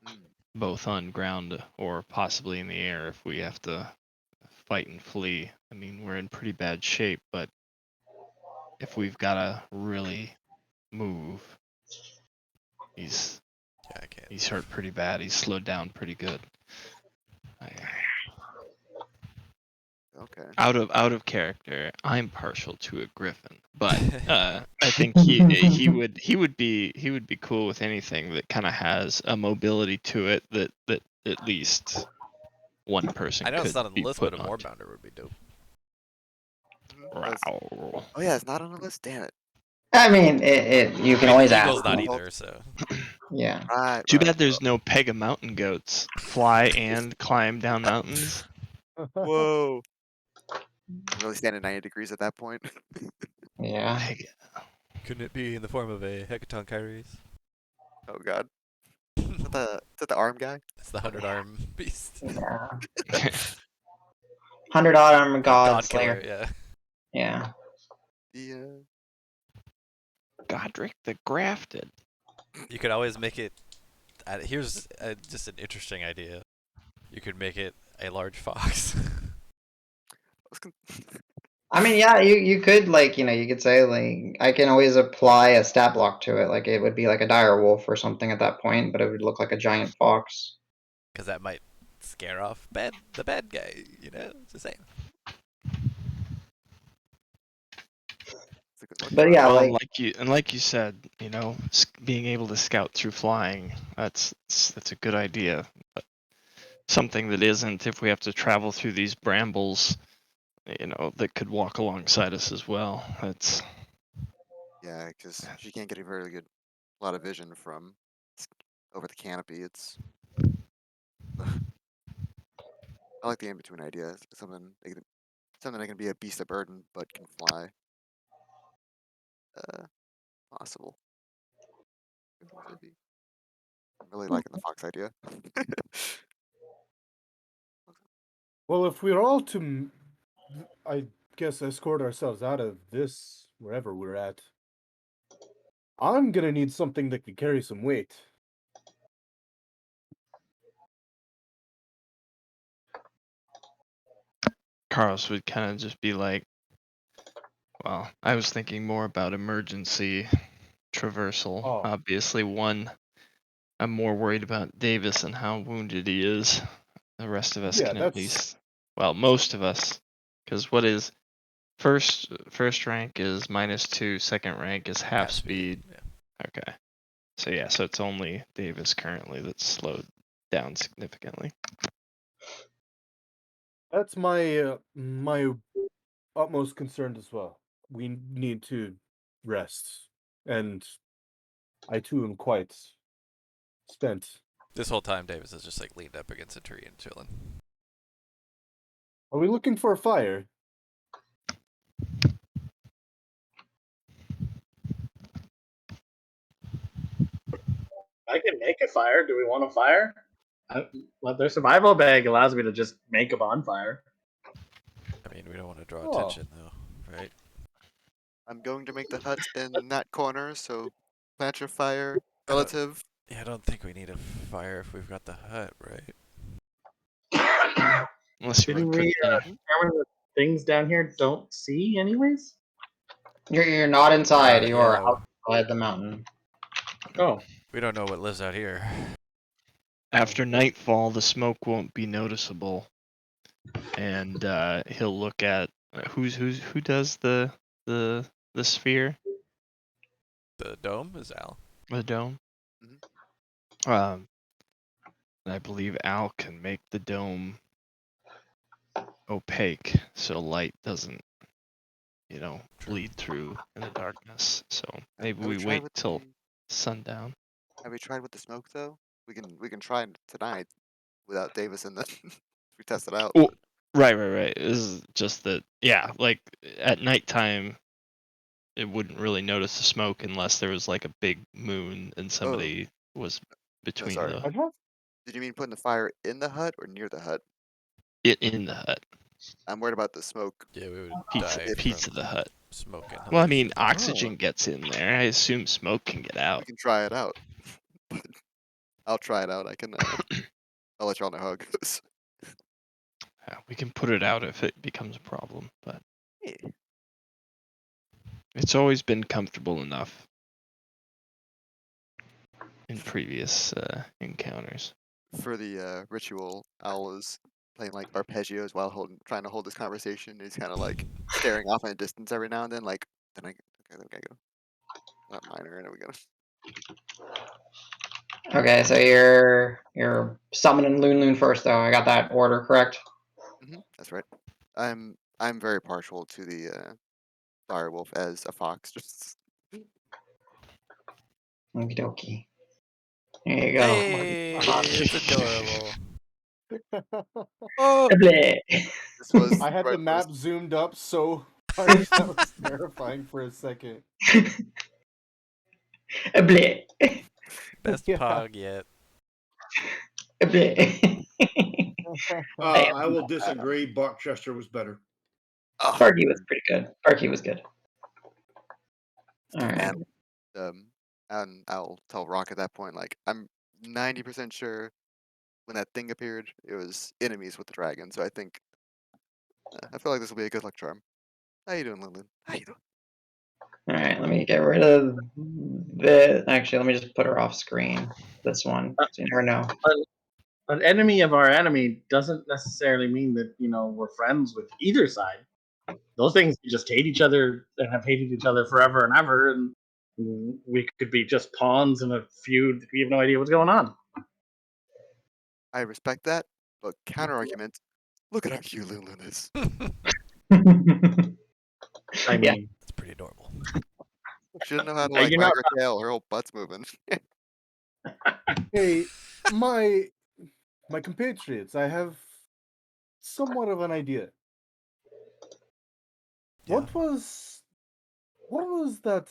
Hmm. both on ground or possibly in the air if we have to fight and flee. I mean, we're in pretty bad shape, but if we've got to really move, he's Yeah, I can't. he's hurt pretty bad. He's slowed down pretty good. Okay. Out of character, I'm partial to a griffin, but I think he would be cool with anything that kind of has a mobility to it that at least one person I know it's could not on the be list, put but a on. moorbounder would be dope. Rawr. Oh yeah, it's not on the list. Damn it. I mean, you can I mean, always the ask. eagle's not Well, either, so. Yeah. Right. Too Right. bad there's no Pega mountain goats. Fly and climb down mountains. Whoa. Really stand at 90 degrees at that point. Yeah. Pega. Couldn't it be in the form of a Hecaton Kyries? Oh god. Is that the arm guy? It's the 100-arm beast. Yeah. 100 arm god God slayer. killer, yeah. Yeah. The Godric the Grafted. You could always make it. Here's just an interesting idea. You could make it a large fox. I mean, yeah, you could you could say I can always apply a stat block to it. Like it would be like a dire wolf or something at that point, but it would look like a giant fox. Because that might scare off the bad guy, Just saying. It's a good look. But yeah, Well, like you said, being able to scout through flying, that's a good idea. But something that isn't, if we have to travel through these brambles, that could walk alongside us as well. That's Yeah, because she can't get a very good lot of vision from over the canopy. It's. I like the in between idea. Something something that can be a beast of burden but can fly. Possible. I'm really liking the fox idea. Well, if we're all to, I guess, escort ourselves out of this, wherever we're at, I'm gonna need something that can carry some weight. Carlos would kind of just be like, well, I was thinking more about emergency traversal. Oh. Obviously, one, I'm more worried about Davis and how wounded he is. The rest of us Yeah, can at that's- least, well, most of us, because what is first rank is -2, second rank is half speed. Yeah. Okay, so yeah, so it's only Davis currently that's slowed down significantly. That's my my utmost concern as well. We need to rest, and I too am quite spent. This whole time, Davis is just like leaned up against a tree and chilling. Are we looking for a fire? I can make a fire. Do we want a fire? Well, their survival bag allows me to just make a bonfire. I mean, we don't want to draw Oh. attention though, right? I'm going to make the hut in that corner, so plant your fire, I don't- relative. Yeah, I don't think we need a fire if we've got the hut, right? Unless you Didn't want to we cook dinner. determine that things down here don't see anyways? You're not inside. You are Yeah, outside the mountain. Oh, we don't know what lives out here. After nightfall, the smoke won't be noticeable, and he'll look at who does the sphere, The dome is Al. the dome. Mhm. And I believe Al can make the dome opaque so light doesn't, bleed through in the darkness. So maybe Have we tried wait with till the- sundown. Have we tried with the smoke though? We can try it tonight without Davis in the. We test it out. Well, right. This is just that, yeah, like at nighttime, it wouldn't really notice the smoke unless there was like a big moon and somebody was between sorry. I have Did you mean putting the fire in the hut or near the hut? in the hut. I'm worried about the smoke. Yeah, we would Pizza, die pizza from the hut. smoke and Well, I mean, hallucinations. oxygen gets in there. I assume smoke can get out. We can try it out. I'll try it out. I can. I'll let y'all know how it goes. Yeah, we can put it out if it becomes a problem, but Yeah. it's always been comfortable enough in previous encounters. For the ritual, Owl is playing like arpeggios while trying to hold this conversation. He's kind of like staring off in the distance every now and then, like, okay, then we gotta go. Not minor, and then we gotta. Okay, so you're summoning Loon first, though. I got that order correct. That's right. I'm very partial to the direwolf as a fox. Just Okie dokie. There you go. Hey, it's adorable. oh, Bleh. this was I had right the map first. zoomed up so much that was terrifying for a second. Bleh. Best Yeah. pog yet. Bleh. I will disagree. Barkchester was better. Oh, Sparky was pretty good. Sparky was good. All right. and I'll tell Rock at that point, like, I'm 90% sure when that thing appeared, it was enemies with the dragon. So I think I feel like this will be a good luck charm. How you doing, Lillian? How you doing? All right. Let me get rid of this. Actually, let me just put her off screen. This one. So you never know. an enemy of our enemy doesn't necessarily mean that we're friends with either side. Those things just hate each other and have hated each other forever and ever, and we could be just pawns in a feud. We have no idea what's going on. I respect that, but counter argument. Look at how cute Lillian is. I Yeah. mean, That's pretty adorable. She doesn't know how to Hey, like you're wag not her tail. Her whole butt's moving. Hey, my compatriots, I have somewhat of an idea. What was that?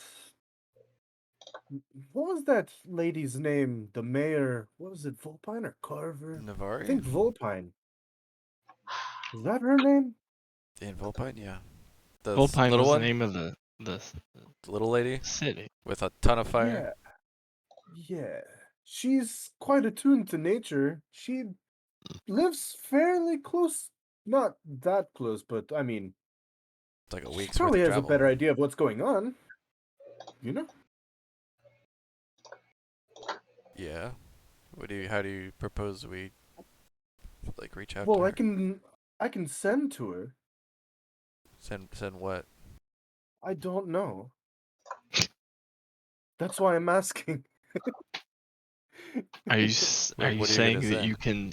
What was that lady's name? The mayor? What was it? Vulpine or Carver? I Navari? think Vulpine. Is that her name? In Volpine, yeah. The Vulpine little was one? the name of the The little lady? city. With a ton of fire? Yeah. She's quite attuned to nature. She lives fairly close. Not that close, but I mean, It's like a she week's worth probably of has a travel. better idea of what's going on. You know? Yeah. How do you propose we like reach out Well, to her? I can send to her. Send what? I don't know. That's why I'm asking. Are you What are you saying gonna that you send? can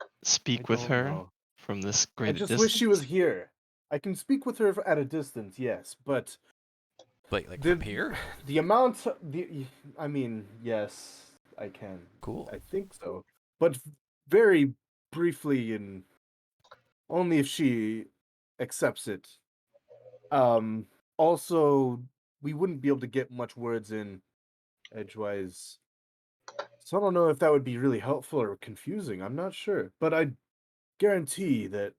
I speak with don't her know. from this I great just distance? wish she was here. I can speak with her at a distance, yes, but Like the from here? the amount I mean, yes, I can. Cool. I think so. But very briefly and only if she accepts it. Also we wouldn't be able to get much words in edgewise. So I don't know if that would be really helpful or confusing. I'm not sure. But I guarantee that,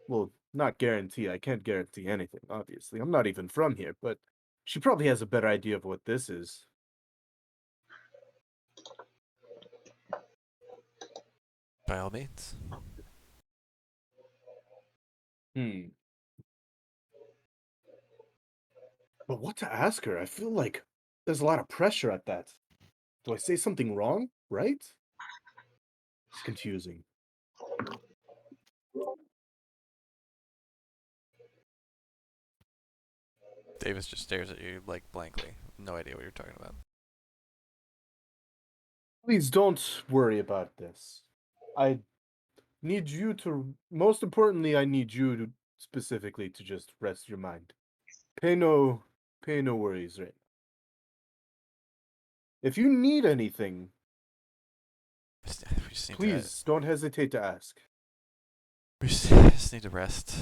well, not guarantee. I can't guarantee anything, obviously. I'm not even from here, but she probably has a better idea of what this is. By all means. But what to ask her? I feel like there's a lot of pressure at that. Do I say something wrong? Right? It's confusing. Davis just stares at you like blankly. No idea what you're talking about. Please don't worry about this. I need you to, most importantly, I need you to specifically to just rest your mind. Pay no worries right now. If you need anything, We just need please don't hesitate to ask. we just need to rest.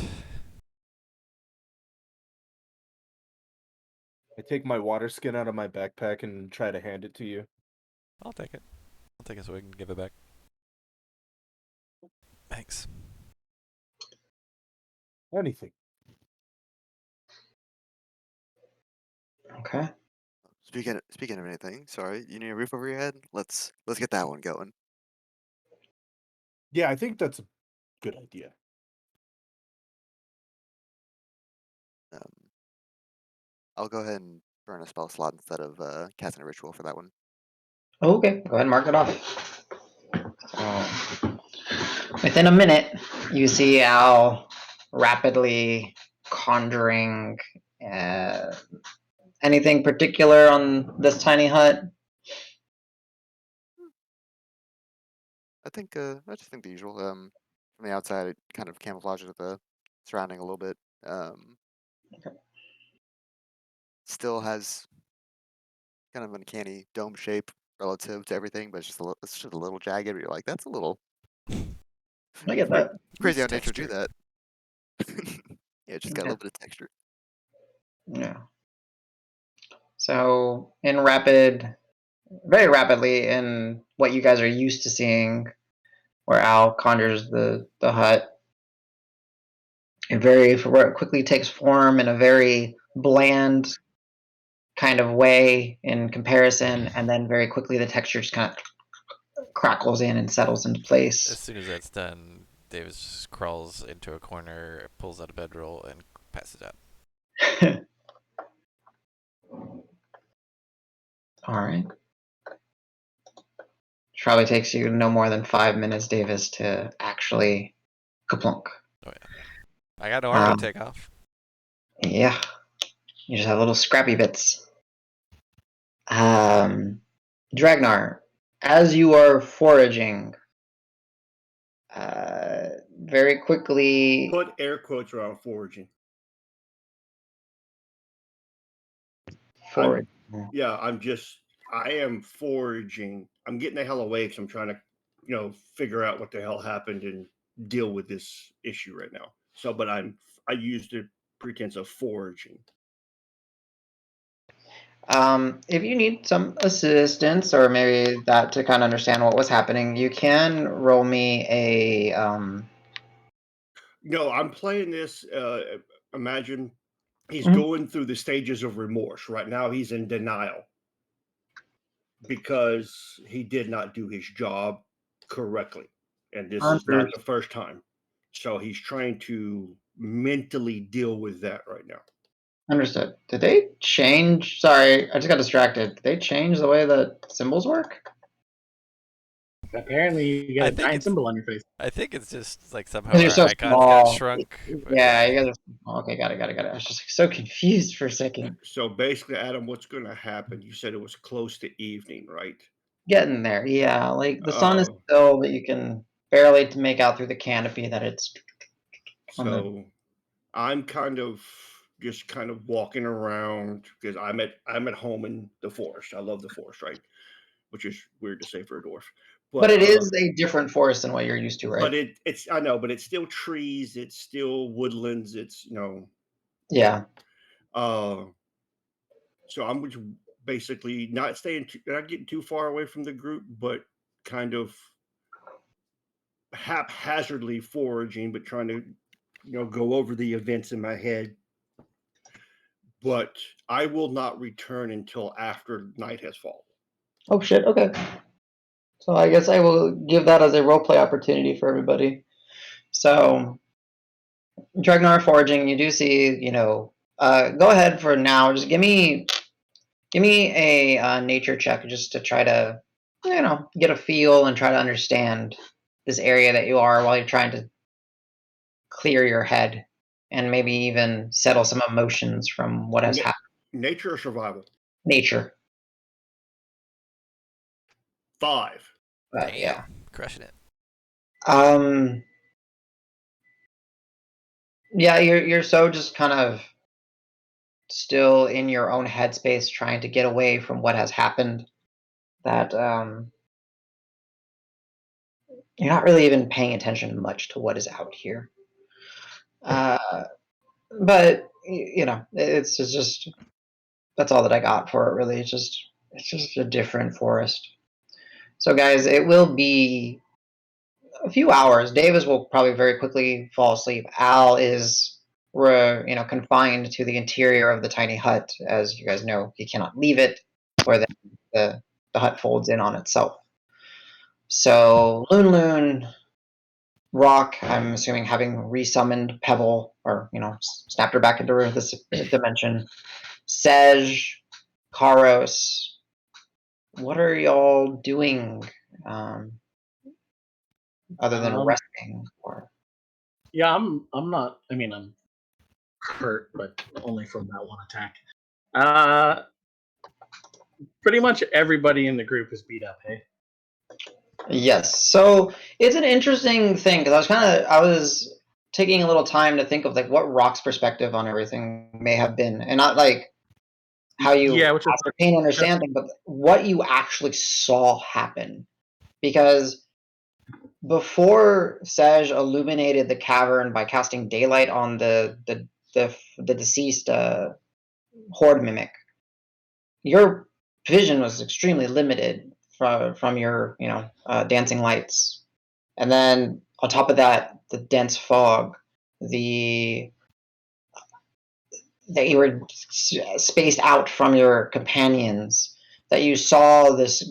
I take my water skin out of my backpack and try to hand it to you. I'll take it. I'll take it so we can give it back. Thanks. Anything. Okay. Speaking of anything, sorry, you need a roof over your head? Let's get that one going. Yeah, I think that's a good idea. I'll go ahead and burn a spell slot instead of casting a ritual for that one. Okay, go ahead and mark it off. So, within a minute, you see Al rapidly conjuring. Anything particular on this tiny hut? I just think the usual. From the outside, it kind of camouflages the surrounding a little bit. Still has kind of an uncanny dome shape relative to everything, but it's just a little jagged. But you're like, that's a little I get that. crazy how Nice nature do texture. that. Yeah, it's just got a Yeah. little bit of texture. Yeah. So, very rapidly, in what you guys are used to seeing, where Al conjures the hut, it very quickly takes form in a very bland kind of way in comparison, and then very quickly the texture just kind of crackles in and settles into As place. soon as that's done, Davis just crawls into a corner, pulls out a bedroll, and passes out. All right. Probably takes you no more than 5 minutes, Davis, to actually kaplunk. Oh yeah. I got no armor to take off. Yeah, you just have little scrappy bits. Dragnar, as you are foraging, very quickly. Put air quotes around foraging. Forage. I am foraging. I'm getting the hell away because I'm trying to, figure out what the hell happened and deal with this issue right now. So, but I used the pretense of foraging. If you need some assistance or maybe that to kind of understand what was happening, you can roll me a. No, I'm playing this. Imagine he's Mhm. going through the stages of remorse. Right now, he's in denial because he did not do his job correctly. And this is not the first time. So he's trying to mentally deal with that right now. Understood. Did they change? Sorry, I just got distracted. Did they change the way the symbols work? Apparently, you I get a think giant it's- symbol on your face. I think it's just like somehow Because you're our so icons got small. shrunk. but Yeah, you guys are small. Okay, got it. I was just so confused for a second. So basically, Adam, what's going to happen? You said it was close to evening, right? Getting there. Yeah, like the sun is still that you can barely make out through the canopy that it's. So I'm kind of walking around because I'm at home in the forest. I love the forest, right? Which is weird to say for a dwarf. But it is a different forest than what you're used to, right? But it's I know, but it's still trees, it's still woodlands, it's Yeah. So I'm just basically not getting too far away from the group, but kind of haphazardly foraging, but trying to go over the events in my head. But I will not return until after night has fallen. Oh shit. Okay. So I guess I will give that as a roleplay opportunity for everybody. So, Dragnar foraging, you do see, go ahead for now. Just give me a nature check just to try to, get a feel and try to understand this area that you are while you're trying to clear your head and maybe even settle some emotions from what has happened. Nature or survival? Nature. 5. Yeah. Crushing it. Yeah, you're so just kind of still in your own headspace trying to get away from what has happened that you're not really even paying attention much to what is out here. But it's just that's all that I got for it. Really, it's just a different forest. So, guys, it will be a few hours. Davis will probably very quickly fall asleep. Al is, confined to the interior of the tiny hut. As you guys know, he cannot leave it, or the hut folds in on itself. So, Loon, Rock, I'm assuming having resummoned Pebble, or snapped her back into this dimension. Sej, Karos, what are y'all doing other than resting? Or Yeah, I'm not. I mean, I'm hurt, but only from that one attack. Pretty much everybody in the group is beat up. Hey. Yes, so it's an interesting thing because I was taking a little time to think of like what Rock's perspective on everything may have been, and not like how you ascertain and understand things, but what you actually saw happen. Because before Sej illuminated the cavern by casting daylight on the deceased horde mimic, your vision was extremely limited from your dancing lights, and then on top of that, the dense fog, that you were spaced out from your companions, that you saw this.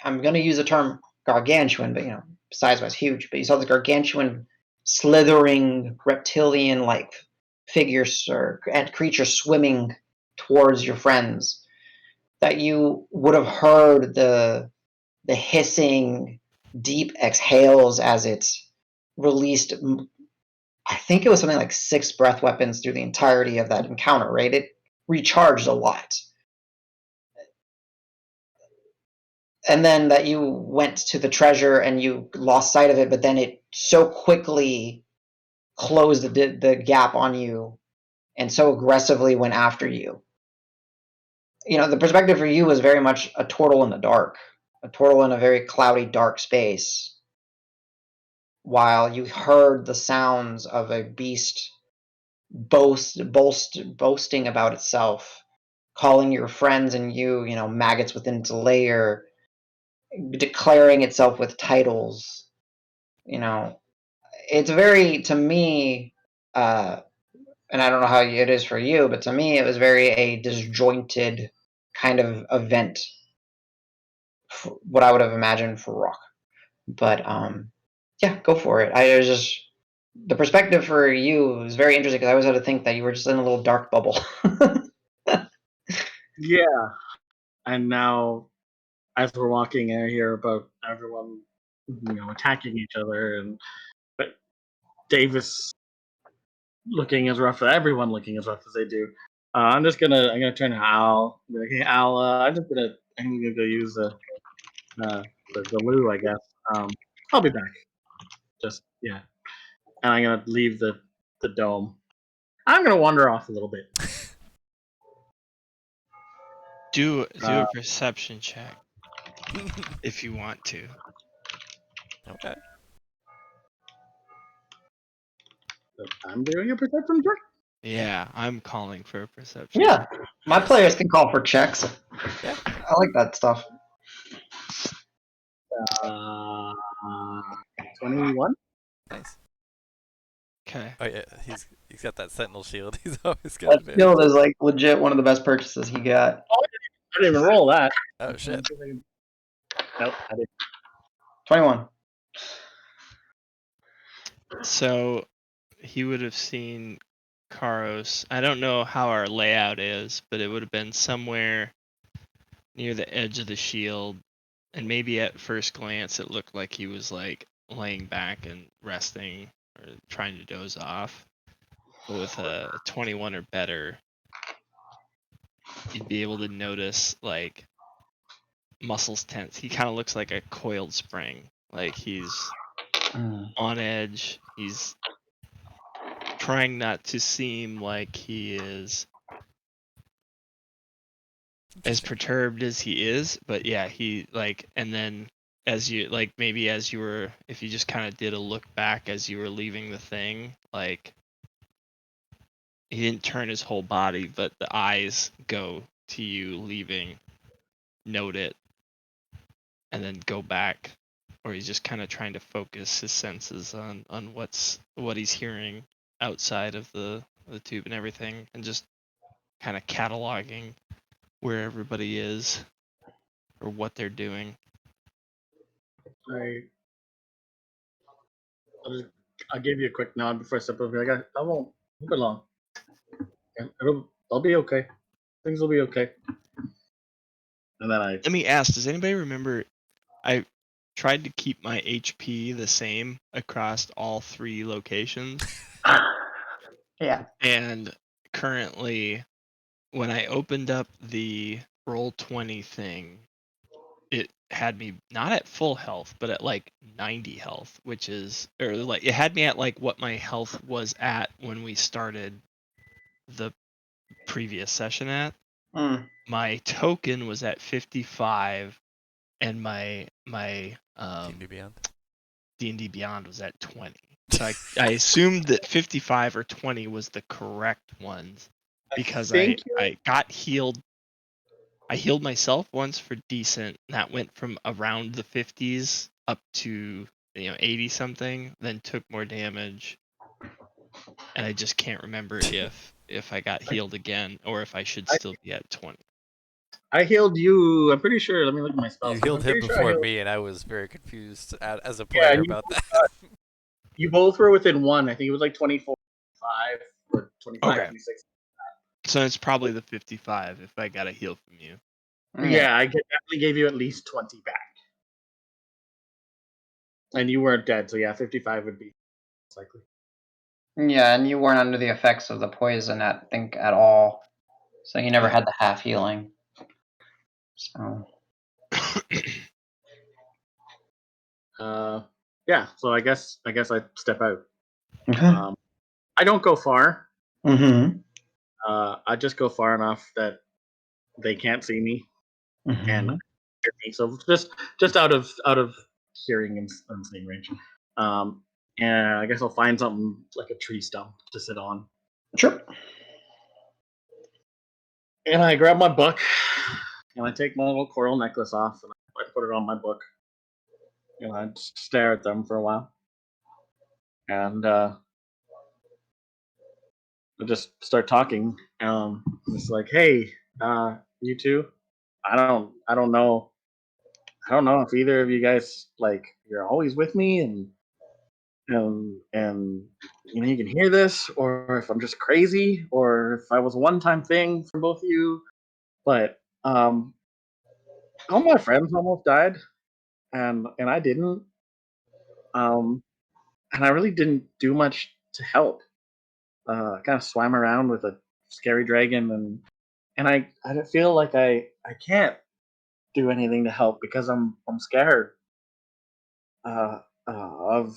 I'm going to use the term gargantuan, but size-wise huge. But you saw the gargantuan, slithering reptilian-like figures and creatures swimming towards your friends. That you would have heard the hissing, deep exhales as it's released. I think it was something like 6 breath weapons through the entirety of that encounter, right? It recharged a lot. And then that you went to the treasure and you lost sight of it, but then it so quickly closed the gap on you and so aggressively went after you. The perspective for you was very much a turtle in the dark, a turtle in a very cloudy, dark space, while you heard the sounds of a beast boasting about itself, calling your friends and you know, maggots within its lair, declaring itself with titles. You know, it's very, to me, and I don't know how it is for you, but to me, it was very a disjointed kind of event, what I would have imagined for Rock. But yeah, go for it. I was just, the perspective for you was very interesting because I always had to think that you were just in a little dark bubble. Yeah. And now, as we're walking, I hear about everyone, attacking each other, but Davis looking as rough as everyone looking as rough as they do. I'm gonna turn to Al. Be like, hey Al, I'm gonna go use the loo, I guess. I'll be back. Just yeah, and I'm gonna leave the dome. I'm gonna wander off a little bit. Do a perception check if you want to. Okay. I'm doing a perception check. Yeah, I'm calling for a perception. Yeah, my Nice. players can call for checks. Yeah. I like that stuff. 21. Nice. Okay. Oh yeah, he's got that sentinel shield. He's always got That advantage. skill is like legit one of the best purchases he got. I didn't even roll that. Oh shit. Nope, I didn't. 21. So he would have seen Karos. I don't know how our layout is, but it would have been somewhere near the edge of the shield. And maybe at first glance, it looked like he was like laying back and resting or trying to doze off. But with a 21 or better, you'd be able to notice like muscles tense. He kind of looks like a coiled spring. Like he's on edge. He's trying not to seem like he is as Interesting. perturbed as he is, but yeah, he like, and then as you like, maybe as you were, if you just kind of did a look back as you were leaving the thing, like he didn't turn his whole body, but the eyes go to you leaving, note it, and then go back, or he's just kind of trying to focus his senses on what he's hearing outside of the tube and everything, and just kind of cataloging where everybody is or what they're doing. I'll give you a quick nod before I step over. I won't be long. I'll be okay. Things will be okay. And then Let me ask, does anybody remember I tried to keep my HP the same across all 3 locations, Yeah. and currently when I opened up the Roll20 thing, it had me not at full health, but at like 90 health, which is, or like it had me at like what my health was at when we started the previous session at. My token was at 55, and my D&D Beyond. D&D Beyond was at 20. So I assumed that 55 or 20 was the correct ones because I got healed. I healed myself once for decent. That went from around the 50s up to 80 something. Then took more damage, and I just can't remember if I got healed again or if I should still be at 20. I healed you. I'm pretty sure. Let me look at my spells. You healed I'm him pretty sure before me, and I was very confused as a Yeah, player you about that. You both were within 1. I think it was like 24, 5 or 25, Okay. 26. So it's probably the 55 if I got a heal from you. Yeah, I definitely gave you at least 20 back. And you weren't dead, so yeah, 55 would be likely. Yeah, and you weren't under the effects of the poison at all. So you never had the half healing. So yeah, so I guess I step out. I don't go far. I just go far enough that they can't see me and hear me. So just out of hearing and seeing range. And I guess I'll find something like a tree stump to sit on Sure. And I grab my book, and I take my little coral necklace off, and I put it on my book. And I just stare at them for a while. And I just start talking. It's like, hey, you two, I don't know if either of you guys, like, you're always with me, and you can hear this, or if I'm just crazy, or if I was a one-time thing for both of you. But all my friends almost died, and I didn't. Um, and I really didn't do much to help. I kind of swam around with a scary dragon, and I feel like I can't do anything to help because I'm scared uh, of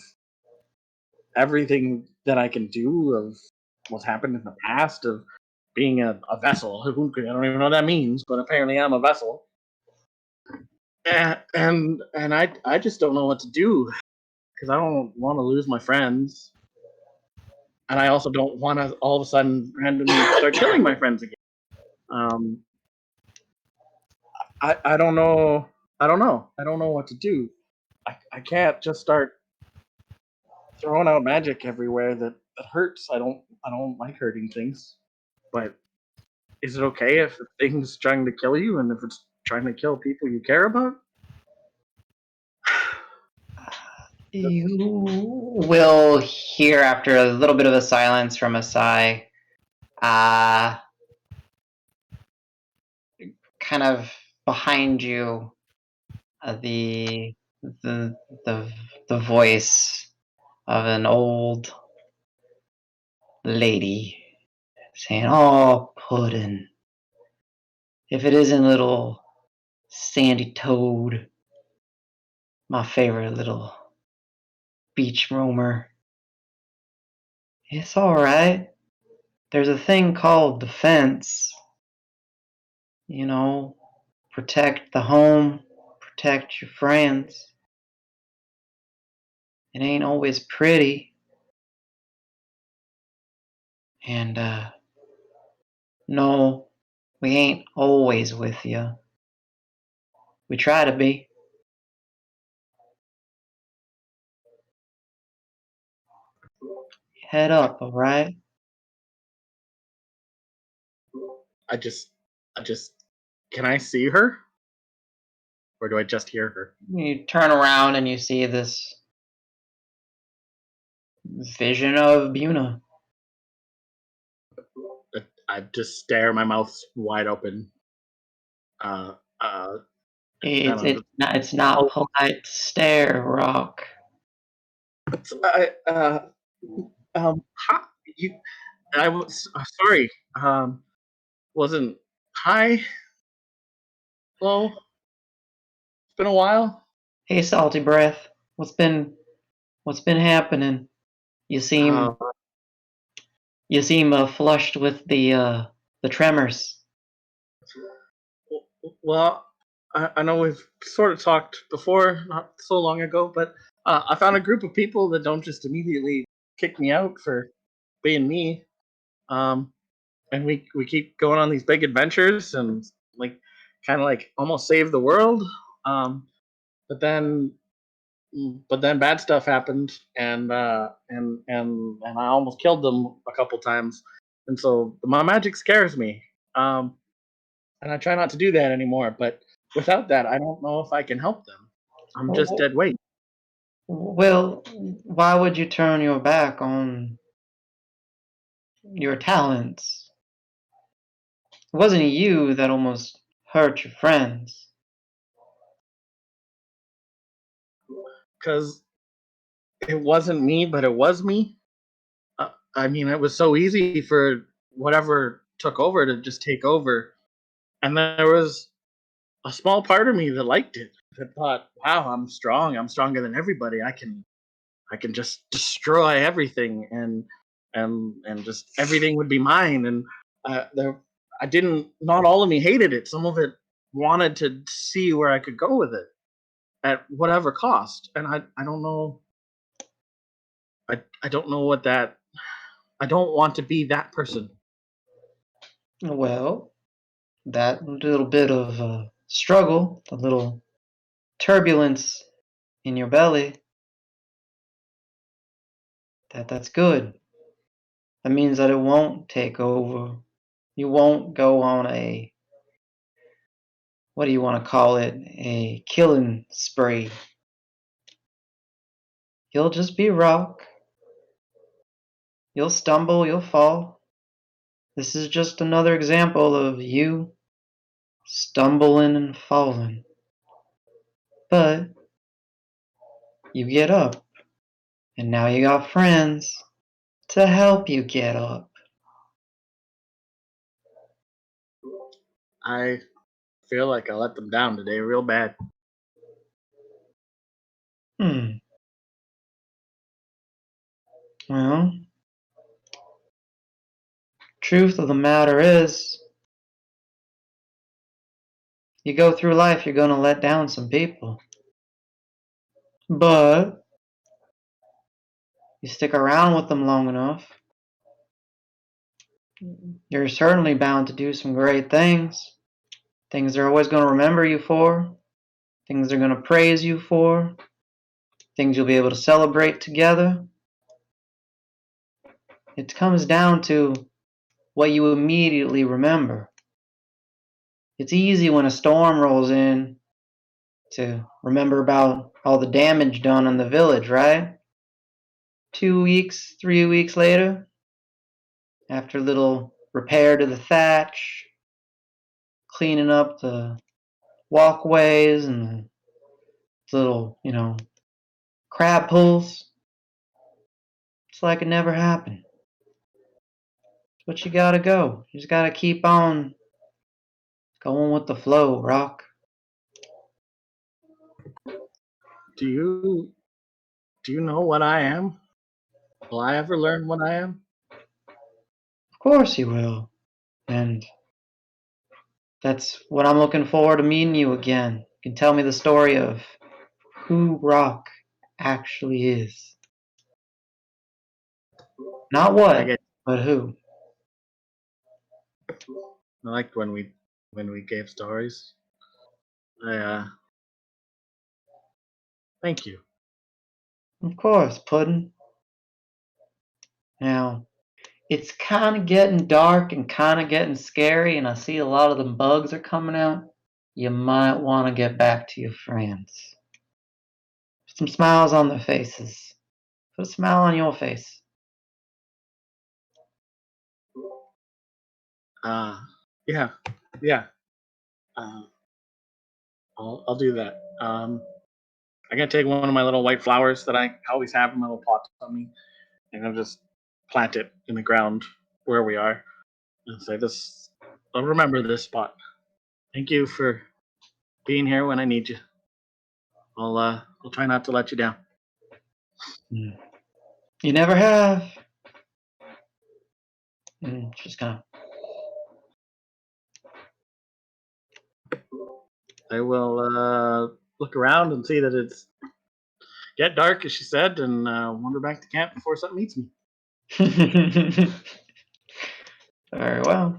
everything that I can do, of what's happened in the past, of being a vessel. I don't even know what that means, but apparently I'm a vessel. And I just don't know what to do because I don't want to lose my friends, and I also don't want to all of a sudden randomly start killing my friends again. Um, I don't know. I don't know. I don't know what to do. I can't just start throwing out magic everywhere that hurts. I don't like hurting things. But is it okay if the thing's trying to kill you and if it's trying to kill people you care about? You will hear after a little bit of a silence from Asai, kind of behind you, the the the the voice of an old lady saying, "Oh, Puddin', if it isn't little Sandy Toad, my favorite little beach roamer, it's all right. There's a thing called defense. You know, protect the home, protect your friends. It ain't always pretty. And, no, we ain't always with you. We try to be. Head up, all right?" I just can I see her? Or do I just hear her? You turn around and you see this vision of Buna. I just stare, my mouth's wide open. Uh uh It's not polite to stare, Rock. Hi, you. I was sorry. Wasn't hi. Hello. It's been a while. Hey, Salty Breath, what's been happening? You seem Uh, flushed with the tremors. well, I know we've sort of talked before, not so long ago, but I found a group of people that don't just immediately kick me out for being me. Um, and we keep going on these big adventures and like kind of like almost save the world. Um, but then bad stuff happened, and I almost killed them a couple times, and so my magic scares me. Um, and I try not to do that anymore. But without that, I don't know if I can help them. I'm just dead weight. Well, why would you turn your back on your talents? It wasn't you that almost hurt your friends. Because it wasn't me, but it was me. I mean, it was so easy for whatever took over to just take over, and there was a small part of me that liked it. That thought, "Wow, I'm strong. I'm stronger than everybody. I can just destroy everything, and just everything would be mine." And there, I didn't. Not all of me hated it. Some of it wanted to see where I could go with it at whatever cost. And I don't know. I don't know what that I don't want to be that person. Well, that little bit of struggle, a little turbulence in your belly, that's good. That means that it won't take over. You won't go on a, what do you want to call it, a killing spree. You'll just be Rock. You'll stumble, you'll fall. This is just another example of you stumbling and falling. But you get up, and now you got friends to help you get up. I feel like I let them down today real bad. Well, truth of the matter is, you go through life, you're gonna let down some people. But you stick around with them long enough, you're certainly bound to do some great things. Things they're always gonna remember you for. Things they're gonna praise you for. Things you'll be able to celebrate together. It comes down to what you immediately remember. It's easy when a storm rolls in to remember about all the damage done on the village, right? 2 weeks, 3 weeks later, after a little repair to the thatch, cleaning up the walkways and the little, crab pools, it's like it never happened. But you gotta go. You just gotta keep on going with the flow, Rock. Do you know what I am? Will I ever learn what I am? Of course you will. And that's what I'm looking forward to meeting you again. You can tell me the story of who Rock actually is. Not I what, get but who. I liked when we gave stories. Thank you. Of course, Puddin'. Now, it's kind of getting dark and kind of getting scary, and I see a lot of the bugs are coming out. You might want to get back to your friends. Put some smiles on their faces. Put a smile on your face. Yeah. I'll do that. I gotta take one of my little white flowers that I always have in my little pots on me, and I'll just plant it in the ground where we are, and say this. I'll remember this spot. Thank you for being here when I need you. I'll try not to let you down. You never have. And she's gonna. I will look around and see that it's get dark, as she said, and wander back to camp before something eats me. Very well.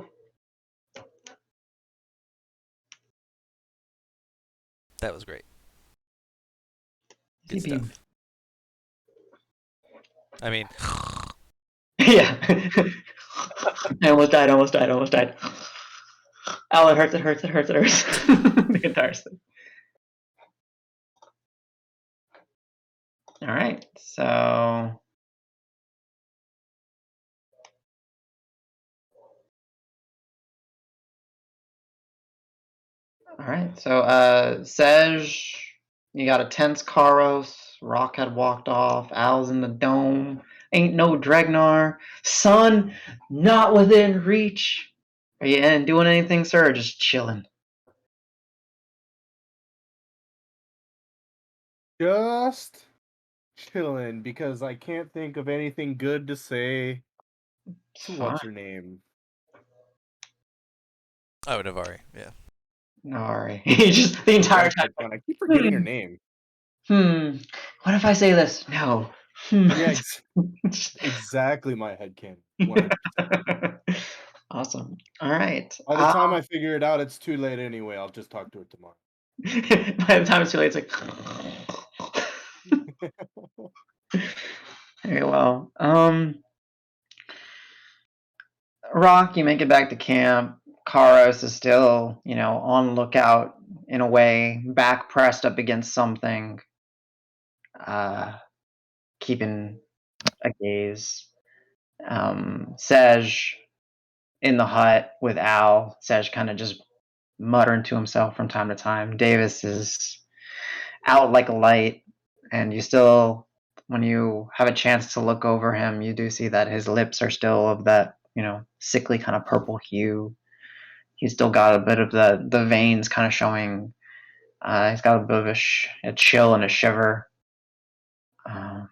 That was great. Good Beep, beep. stuff. I mean, Yeah. I almost died. Oh, it hurts. The guitar's thing. All right. So. All right. So, Sej, you got a tense Karos. Rock had walked off. Al's in the dome. Ain't no Dregnar. Sun not within reach. Are you doing anything, sir, or just chilling? Just chilling because I can't think of anything good to say to what's her name. oh, Navari, yeah. All right. He just the entire time. I keep forgetting her name. What if I say this? No. Yeah, exactly my headcanon. 100%. Awesome. All right. By the time I figure it out, it's too late anyway. I'll just talk to it tomorrow. By the time it's too late, it's like. Very well. Rock, you make it back to camp. Karos is still, on lookout in a way, back pressed up against something, keeping a gaze. Sej in the hut with Al. Sej kind of just muttering to himself from time to time. Davis is out like a light, and you still, when you have a chance to look over him, you do see that his lips are still of that, sickly kind of purple hue. He's still got a bit of the veins kind of showing. He's got a bit of a chill and a shiver. Wait, am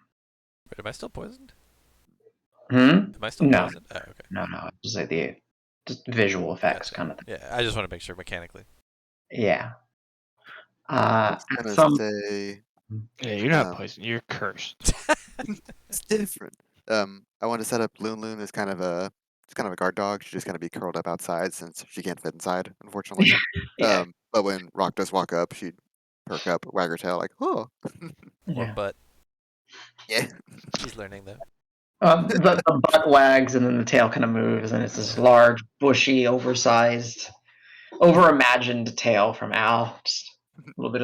I still poisoned? Hmm? Am I still No. poisoned? Oh, okay. No, just like the just visual effects Gotcha. kind of thing. Yeah, I just want to make sure mechanically. Yeah. I was At gonna some say Yeah, you're not poisoned. You're cursed. it's different. I want to set up Loon Loon as kind of a guard dog. She's just gonna be curled up outside since she can't fit inside, unfortunately. Yeah. But when Rock does walk up, she'd perk up, wag her tail like, oh. Or Yeah. butt. Yeah. She's learning though. The butt wags and then the tail kind of moves, and it's this large, bushy, oversized, over-imagined tail from Al. Just a little bit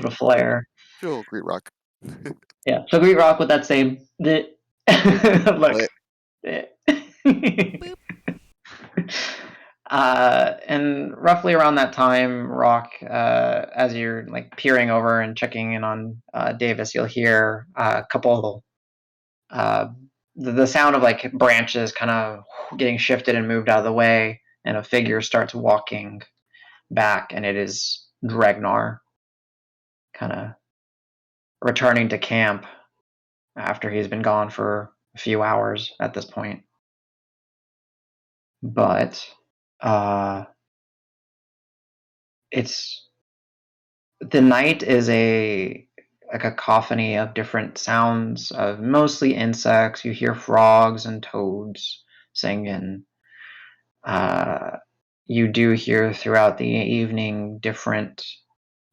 of flair. She'll greet Rock. Yeah. So greet Rock with that same look. And roughly around that time, Rock, as you're like peering over and checking in on Davis, you'll hear a couple the sound of like branches kind of getting shifted and moved out of the way, and a figure starts walking back, and it is Dregnar, kind of returning to camp after he's been gone for a few hours at this point. But it's the night is a cacophony of different sounds of mostly insects. You hear frogs and toads singing. You do hear throughout the evening different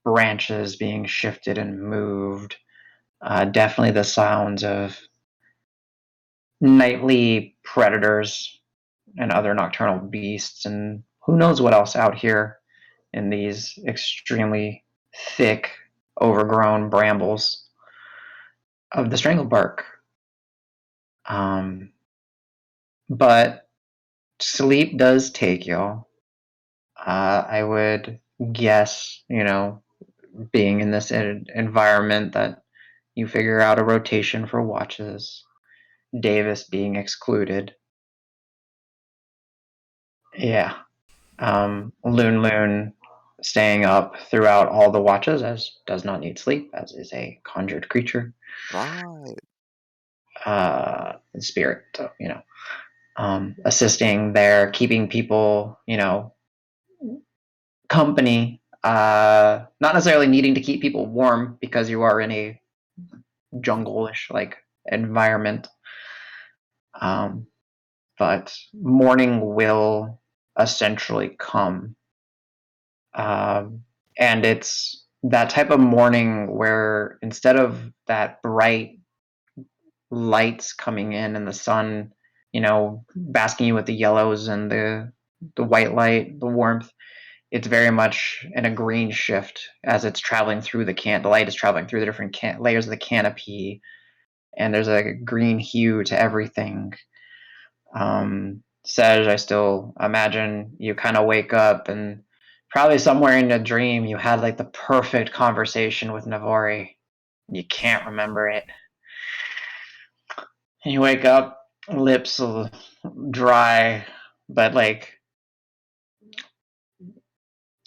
branches being shifted and moved. Definitely the sounds of nightly predators and other nocturnal beasts, and who knows what else out here in these extremely thick, overgrown brambles of the stranglebark. But sleep does take y'all. I would guess, being in this environment, that you figure out a rotation for watches. Davis being excluded. Yeah. Loon staying up throughout all the watches, as does not need sleep, as is a conjured creature. Right. Spirit, so, assisting there, keeping people, company. Not necessarily needing to keep people warm because you are in a jungle-ish like environment. But morning will essentially come. And it's that type of morning where instead of that bright lights coming in and the sun, basking you with the yellows and the white light, the warmth, it's very much in a green shift as it's traveling through the light is traveling through the different layers of the canopy, and there's a green hue to everything. Sej, I still imagine you kind of wake up and probably somewhere in a dream you had like the perfect conversation with Navori. You can't remember it. And you wake up, lips dry, but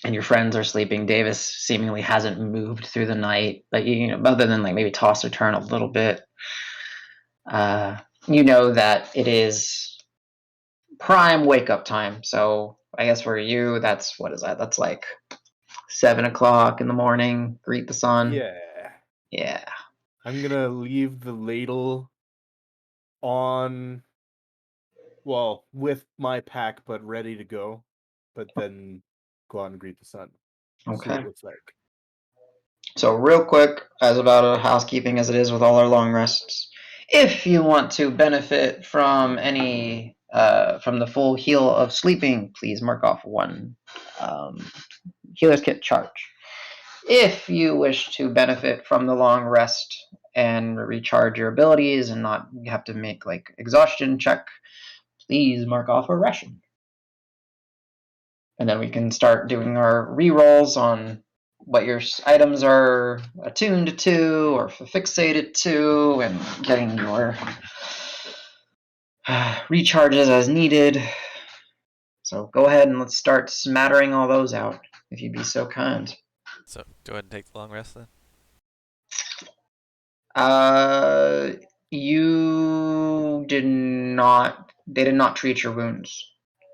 and your friends are sleeping. Davis seemingly hasn't moved through the night, but other than like maybe toss or turn a little bit. You know that it is prime wake up time. So I guess for you, that's what is that? That's like 7 o'clock in the morning. Greet the sun. Yeah. Yeah. I'm gonna leave the ladle on, well, with my pack, but ready to go. But then go out and greet the sun. See what Okay. it looks like. So real quick, as about a housekeeping as it is with all our long rests, if you want to benefit from any from the full heal of sleeping, please mark off one healer's kit charge. If you wish to benefit from the long rest and recharge your abilities and not have to make like exhaustion check, please mark off a ration. And then we can start doing our re-rolls on what your items are attuned to or fixated to, and getting your recharges as needed. So go ahead and let's start smattering all those out, if you'd be so kind. So go ahead and take the long rest then. You did not. They did not treat your wounds.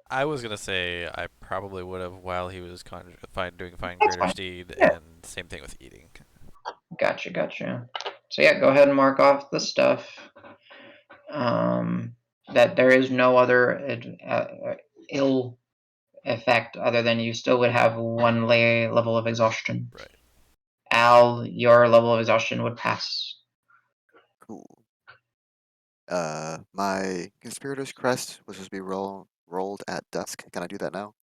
I was gonna say I probably would have while he was doing fine That's greater fine. steed, Yeah. and same thing with eating. Gotcha. So yeah, go ahead and mark off the stuff. That there is no other ill effect other than you still would have one level of exhaustion. Right. Al, your level of exhaustion would pass. Cool. My conspirator's crest was supposed to be rolled at dusk. Can I do that now?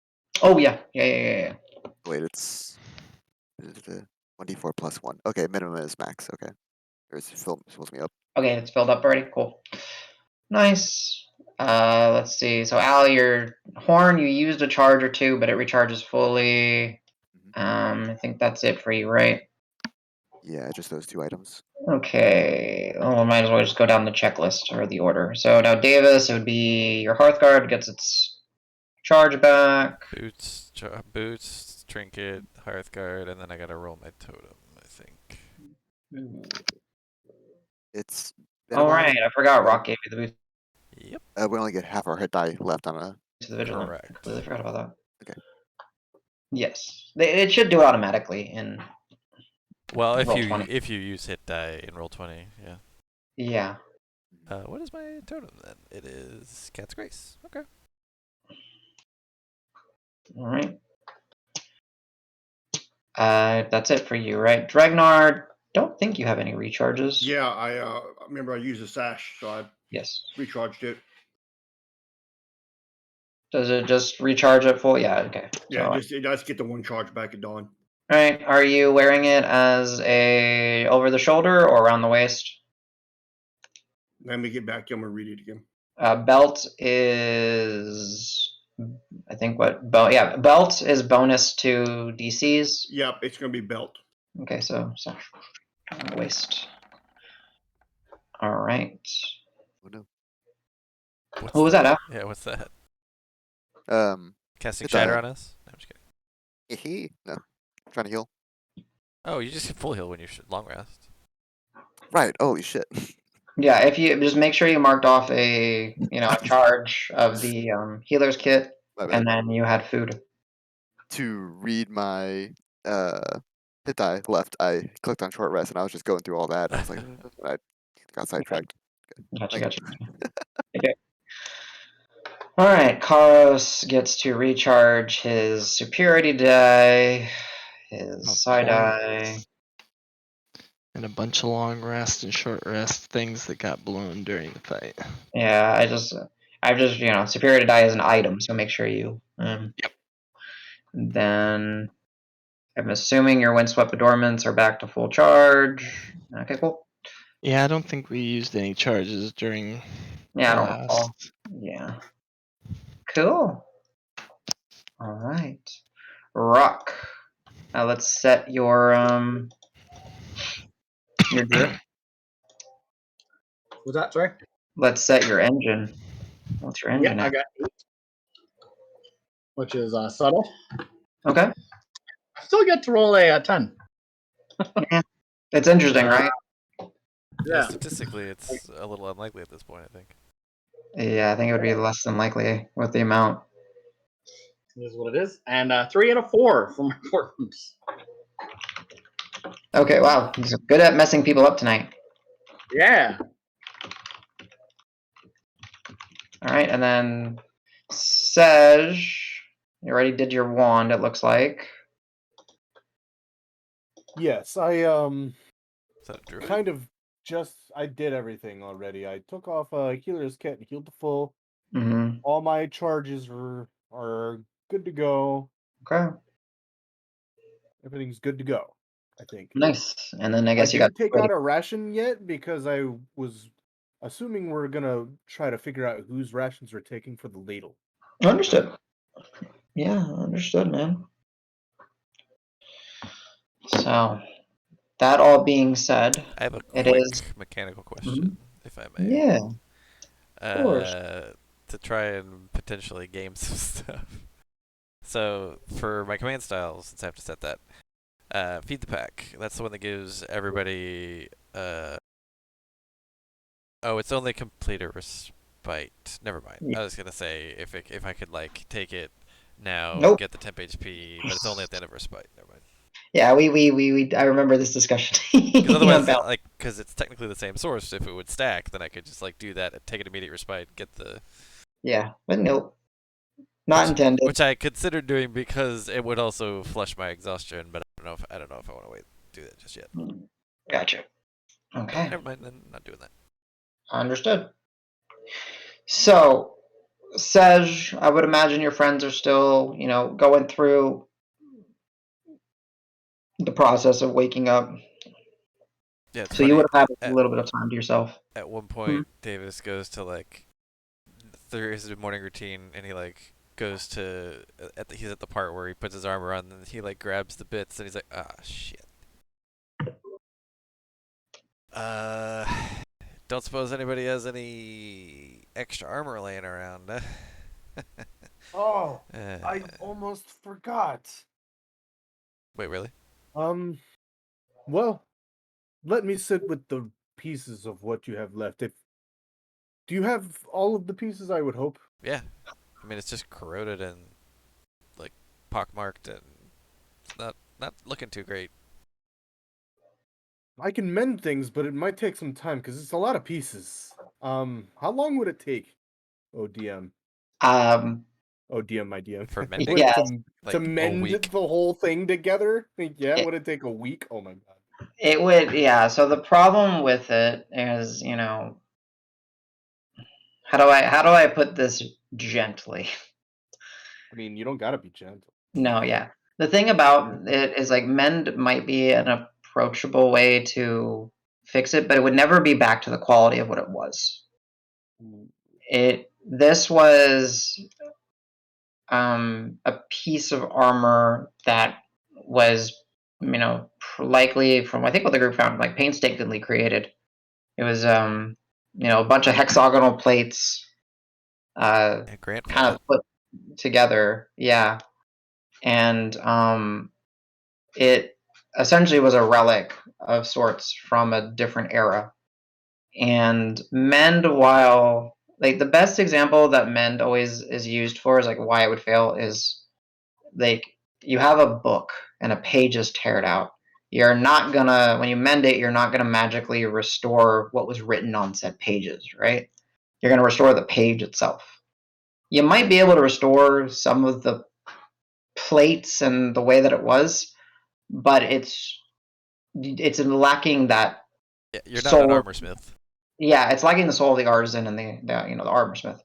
Oh yeah. Wait, it's 1d4 plus 1. Okay, minimum is max. Okay. Or it's fills me up. Okay, it's filled up already. Cool. Nice. Let's see. So Al, your horn, you used a charge or two, but it recharges fully. I think that's it for you, right? Yeah, just those 2 items. Okay. Oh, we might as well just go down the checklist or the order. So now Davis, it would be your Hearthguard gets its charge back. Boots, trinket, Hearthguard, and then I gotta roll my totem, I think. It's been a All while. right, I forgot but, Rock gave you the boost Yep. we only get half our hit die left on a. to the Vigilant. Correct. I completely forgot about that. Okay. Yes. It should do it automatically in Well, if roll you 20. if you use hit die in roll 20, yeah. Yeah. What is my totem then? It is Cat's Grace. Okay. All right. That's it for you, right? Dragnard, don't think you have any recharges. Yeah, I remember I used a sash, so I Yes. recharged it. Does it just recharge at full? Yeah, okay. Yeah, So, it does get the 1 charge back at dawn. Alright, are you wearing it as a over the shoulder or around the waist? Let me get back to him and read it again. Belt is, I think belt is bonus to DCs. Yep, it's gonna be belt. Okay, so waist. All right. Oh no. Who was that? Al? Yeah, what's that? Casting It's Shatter a- on us? No, I'm just kidding. No. I'm trying to heal. Oh, you just get full heal when you long rest. Right. Holy shit. Yeah, if you just make sure you marked off a charge of the healer's kit, My bad. and then you had food. To read my hit die left, I clicked on short rest and I was just going through all that. And I was like, I got sidetracked. Gotcha. Okay. All right, Karos gets to recharge his superiority die, his side eye. And a bunch of long rest and short rest things that got blown during the fight. Yeah, I've just superiority die is an item, so make sure you. Yep. Then I'm assuming your windswept adornments are back to full charge. Okay, cool. Yeah, I don't think we used any charges during Yeah, I the don't recall. last. Yeah. Cool. All right. Rock. Now let's set your drift. Was that sorry? Let's set your engine. What's your engine Yeah, I at? got 8, which is subtle. Okay. I still get to roll a 10. Yeah. It's interesting, right? Yeah, Yeah, statistically, it's a little unlikely at this point, I think. Yeah, I think it would be less than likely with the amount. it is what it is. And 3 and a 4 for my forms. Okay, wow. He's good at messing people up tonight. Yeah. All right, and then Sej, you already did your wand. It looks like. Yes, I Is that a druid? kind of I did everything already. I took off healer's kit and healed to full. Mm-hmm. All my charges are good to go. Okay. Everything's good to go, I think. Nice. And then I I guess you got. didn't take out a ration yet because I was assuming we're gonna try to figure out whose rations we're taking for the ladle. Understood. Yeah, understood, man. So, that all being said, I have a it quick is. mechanical question, if I may. Yeah, of course. To try and potentially game some stuff. So for my command style, since I have to set that, feed the pack. That's the one that gives everybody. Oh, it's only complete a respite. Never mind. I was gonna say if I could like take it now, Nope. get the temp HP, but it's only at the end of respite. Never mind. Yeah, we I remember this discussion. Because otherwise, About- like, because it's technically the same source. If it would stack, then I could just like do that, take an immediate respite, get the. yeah, but nope. Not which, intended. Which I considered doing because it would also flush my exhaustion, but I don't know if I want to do that just yet. Gotcha. Okay. Never mind, then not doing that. Understood. So, Sej, I would imagine your friends are still, going through the process of waking up. Yeah, it's So you funny. would have had a At, little bit of time to yourself. at one point, Davis goes to like through his morning routine, and he like goes to he's at the part where he puts his armor on, and he like grabs the bits, and he's like, ah, shit. Don't suppose anybody has any extra armor laying around, huh? Oh, I almost forgot. Wait, really? Well, let me sit with the pieces of what you have left. Do you have all of the pieces? I would hope. Yeah. I mean, it's just corroded and like pockmarked, and it's not looking too great. I can mend things, but it might take some time because it's a lot of pieces. How long would it take? ODM. ODM, my DM. For mending? Yeah. to Like, mend a week? the whole thing together? Yeah, It- would it take a week? Oh my god. It would, yeah. So the problem with it is, how do I put this gently? I mean, you don't gotta be gentle. No, yeah. The thing about it is like mend might be an approachable way to fix it, but it would never be back to the quality of what it was. This was a piece of armor that was, likely from I think what the group found like painstakingly created. It was a bunch of hexagonal plates Yeah, Grant kind found of put together, yeah. And it essentially was a relic of sorts from a different era. And mend, while like the best example that mend always is used for is like why it would fail is like you have a book and a page is teared out. You're not gonna, when you mend it, you're not gonna magically restore what was written on said pages, right? You're gonna restore the page itself. You might be able to restore some of the plates and the way that it was, but it's lacking that. Yeah, you're not an soul. armorsmith. Yeah, it's lacking the soul of the artisan and the armorsmith.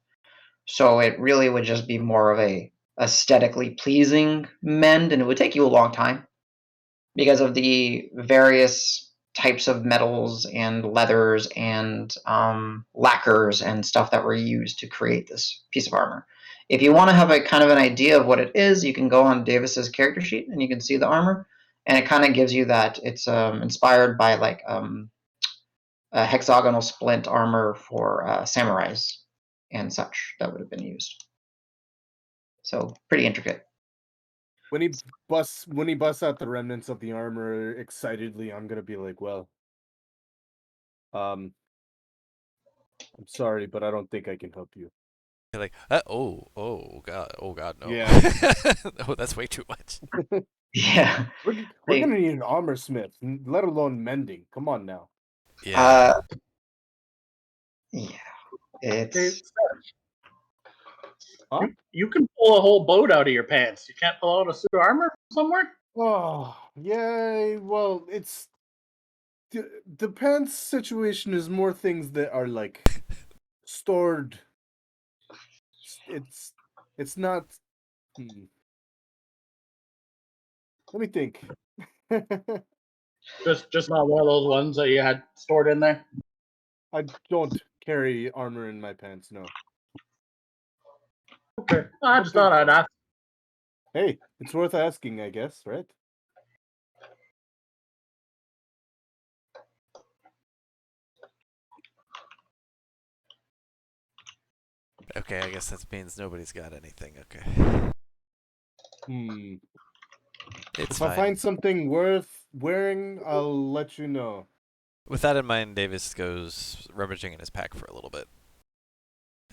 So it really would just be more of a aesthetically pleasing mend, and it would take you a long time because of the various types of metals and leathers and lacquers and stuff that were used to create this piece of armor. If you want to have a kind of an idea of what it is, you can go on Davis's character sheet and you can see the armor, and it kind of gives you that it's inspired by like a hexagonal splint armor for samurais and such that would have been used. So pretty intricate. When he busts out the remnants of the armor excitedly, I'm gonna be like, well, I'm sorry, but I don't think I can help you. You're like, oh god, no. Yeah. Oh, that's way too much. Yeah. We're gonna need an armor smith, let alone mending. Come on now. Yeah. Yeah, Okay, it's Huh? you can pull a whole boat out of your pants. You can't pull out a suit of armor somewhere? Oh, yeah. Well, the pants situation is more things that are like stored. It's not. Hmm. Let me think. Just not one of those ones that you had stored in there? I don't carry armor in my pants. No. Okay. I Don't just think thought I'd so. ask. Hey, it's worth asking, I guess, right? Okay, I guess that means nobody's got anything. Okay. Hmm. It's If I fine. find something worth wearing, I'll let you know. With that in mind, Davis goes rummaging in his pack for a little bit.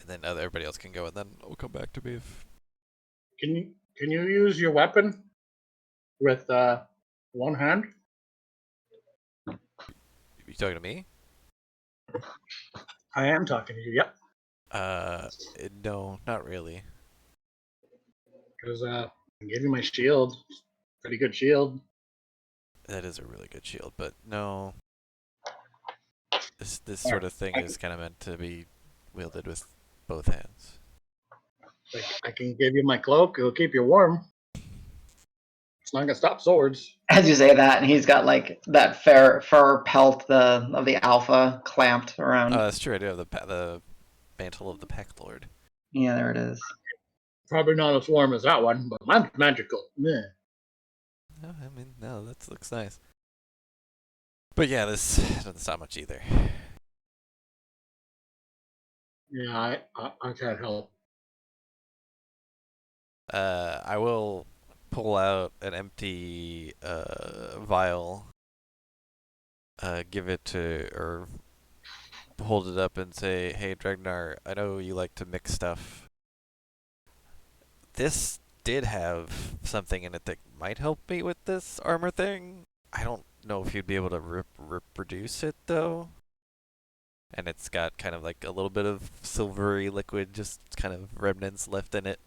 And then everybody else can go, and then we'll come back to me if... Can you use your weapon with one hand? You talking to me? I am talking to you. Yep. No, not really. Because I gave you my shield. Pretty good shield. That is a really good shield, but no. This All sort right. of thing is kind of meant to be wielded with both hands. Like I can give you my cloak. It'll keep you warm. It's not gonna stop swords. as you say that, and he's got like that fur pelt of the alpha clamped around. Oh, that's true. I do have the mantle of the Pack Lord. Yeah, there it is. Probably not as warm as that one, but mine's magical. Yeah. No, I mean, no, that looks nice. But yeah, this doesn't stop much either. Yeah, I can't help. I will pull out an empty vial, give it to, or hold it up and say, "Hey, Dregnar, I know you like to mix stuff. This did have something in it that might help me with this armor thing. I don't know if you'd be able to reproduce it though." And it's got kind of like a little bit of silvery liquid, just kind of remnants left in it.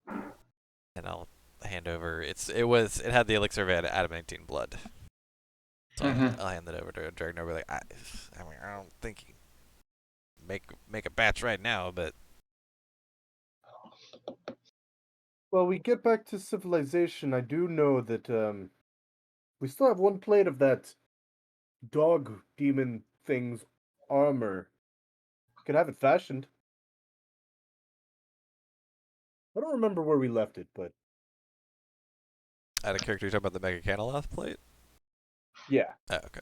And I'll hand over. It had the elixir of adamantine blood. So I'll hand it over to Dragnar. Be like, I mean, I don't think you can make a batch right now, but Well, we get back to civilization. I do know that we still have one plate of that dog demon thing's armor. Could have it fashioned. I don't remember where we left it, but out of character, you're talking about the Mega Canaloth plate? yeah. Oh, okay.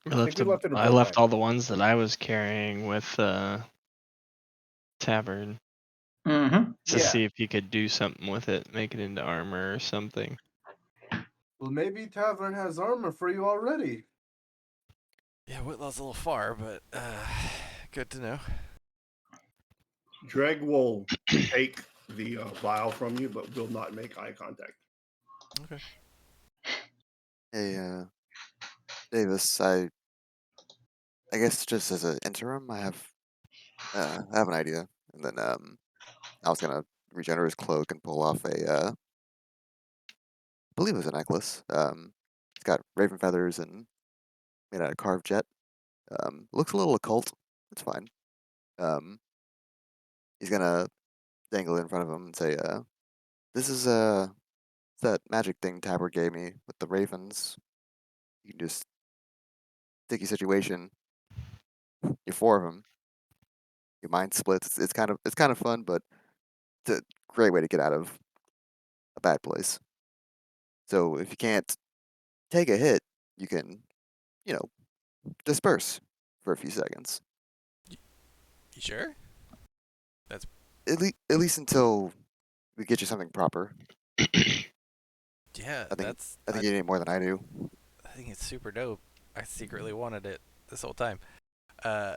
I think we left it in I left Brookline. all the ones that I was carrying with Tabard Mm-hmm. to Yeah. see if he could do something with it, make it into armor or something. Well, maybe Tavern has armor for you already. Yeah, Whitlaw's a little far, but good to know. Dreg will take the vial from you, but will not make eye contact. Okay. Hey, Davis, I guess just as an interim, I have an idea, and then I was gonna regenerate his cloak and pull off I believe it was a necklace. It's got raven feathers and made out of carved jet. Looks a little occult. It's fine. Um, he's gonna dangle it in front of him and say, "This is that magic thing Tabor gave me with the ravens. You can just sticky situation. You're four of them. Your mind splits. It's kind of fun, but it's a great way to get out of a bad place. So if you can't take a hit, you can, you know, disperse for a few seconds. You sure? At least until we get you something proper. Yeah, I think you need more than I do. I think it's super dope. I secretly wanted it this whole time. Uh,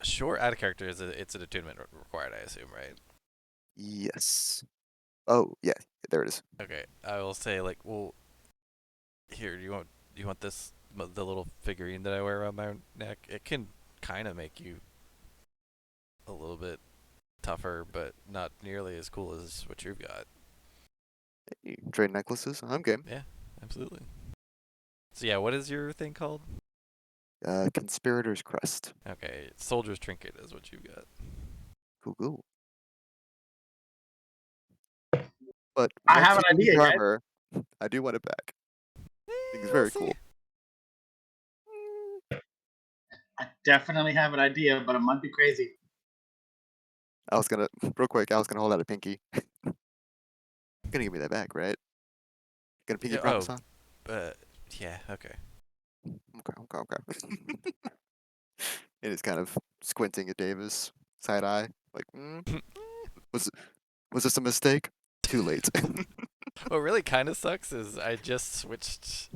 sure, out of character it's an attunement required, I assume, right? Yes. Oh, yeah. There it is. Okay, I will say like, well, here, do you want this the little figurine that I wear around my neck? It can kind of make you a little bit tougher, but not nearly as cool as what you've got. Hey, trade necklaces. I'm game. Yeah, absolutely. So yeah, what is your thing called? Conspirator's crest. Okay, soldier's trinket is what you've got. Cool. But I once have you an lose idea, your guys. armor, I do want it back. I think it's We'll very see. cool. I definitely have an idea, but it might be crazy. Real quick, I was gonna hold out a pinky. You're gonna give me that back, right? Gonna pinky Yeah, promise on? yeah, okay. Okay. It is kind of squinting at Davis, side eye, like, was this a mistake? Too late. What really kind of sucks is I just switched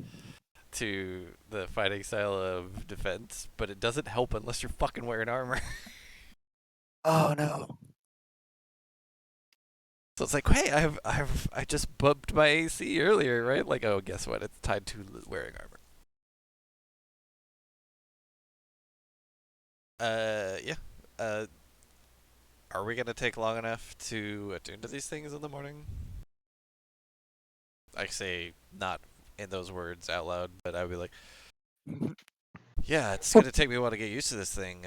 to the fighting style of defense, but it doesn't help unless you're fucking wearing armor. Oh no. So it's like, hey, I just bumped my AC earlier, right? Like, oh, guess what? It's tied to wearing armor. Yeah. Are we gonna take long enough to attune to these things in the morning? I say not in those words out loud, but I would be like, yeah, it's gonna take me a while to get used to this thing.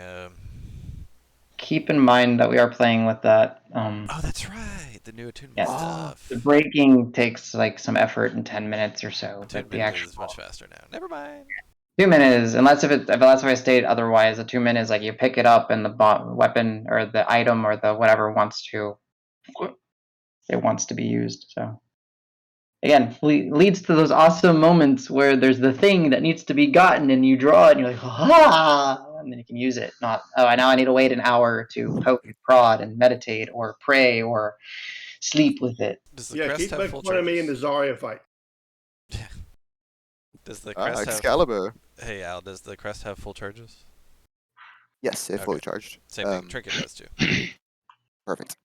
Keep in mind that we are playing with that. Oh, that's right, the new attunement Yes. stuff. The breaking takes like some effort in 10 minutes or so. But the Attunement actual is much faster now. Never mind. 2 minutes, unless I state otherwise, the 2 minutes like you pick it up and the weapon or the item or the whatever wants to be used. So again, leads to those awesome moments where there's the thing that needs to be gotten and you draw it and you're like, ah, and then you can use it. Not, oh, now I need to wait an hour to poke, prod, and meditate or pray or sleep with it. Does the Yeah, crest keep have making full fun of me in the charges? Zarya fight. Yeah. Does the crest have? Excalibur. Hey Al, does the crest have full charges? Yes, it fully Okay. charged. Same thing. Trinket does too. Perfect.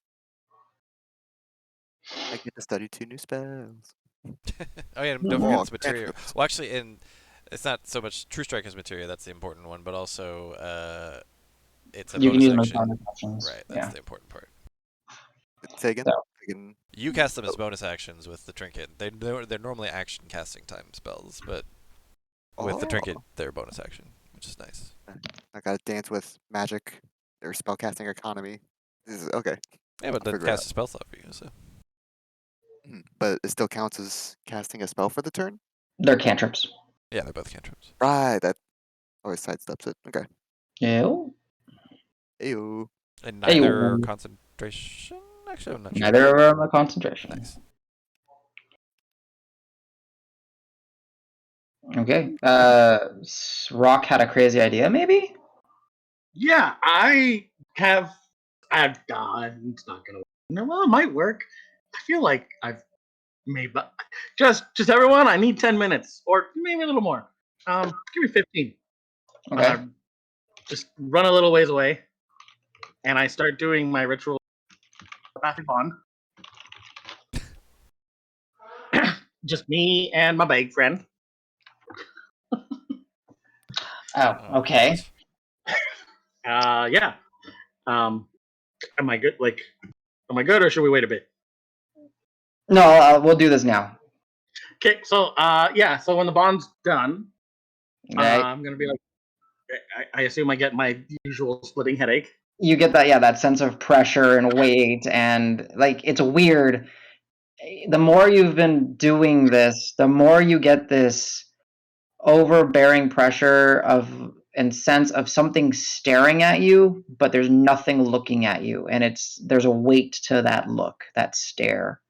I get to study 2 new spells. Oh yeah, don't forget Oh, it's materia. cantrips. Well, actually, it's not so much True Strike as materia. That's the important one, but also it's a You can bonus use them as action. bonus actions. Right, that's Yeah. the important part. Say again? So- Again. You cast them as bonus actions with the trinket. They're normally action casting time spells, but with the trinket, they're bonus action, which is nice. I gotta dance with magic or spellcasting economy. This is okay. Yeah, but I'll that figure it out. casts a spell slot for you. So But it still counts as casting a spell for the turn? They're cantrips. yeah, they're both cantrips. Right, that always sidesteps it. Okay. Ew. Ayo. And neither are Ew. concentration. Actually, I'm not sure. Neither of them are concentration. Nice. Okay. Rock had a crazy idea, maybe? Yeah, it's not gonna work. No, well, it might work. I feel like I've made, but just everyone, I need 10 minutes or maybe a little more. Give me 15. Okay. Just run a little ways away, and I start doing my ritual telepathic bond. Just me and my bag friend. Oh, okay. Yeah. Am I good? Am I good, or should we wait a bit? No, we'll do this now. Okay, so yeah. So when the bond's done, Okay. I'm gonna be like, I assume I get my usual splitting headache. You get that sense of pressure and weight, and like it's weird. The more you've been doing this, the more you get this overbearing pressure and sense of something staring at you, but there's nothing looking at you, and there's a weight to that look, that stare.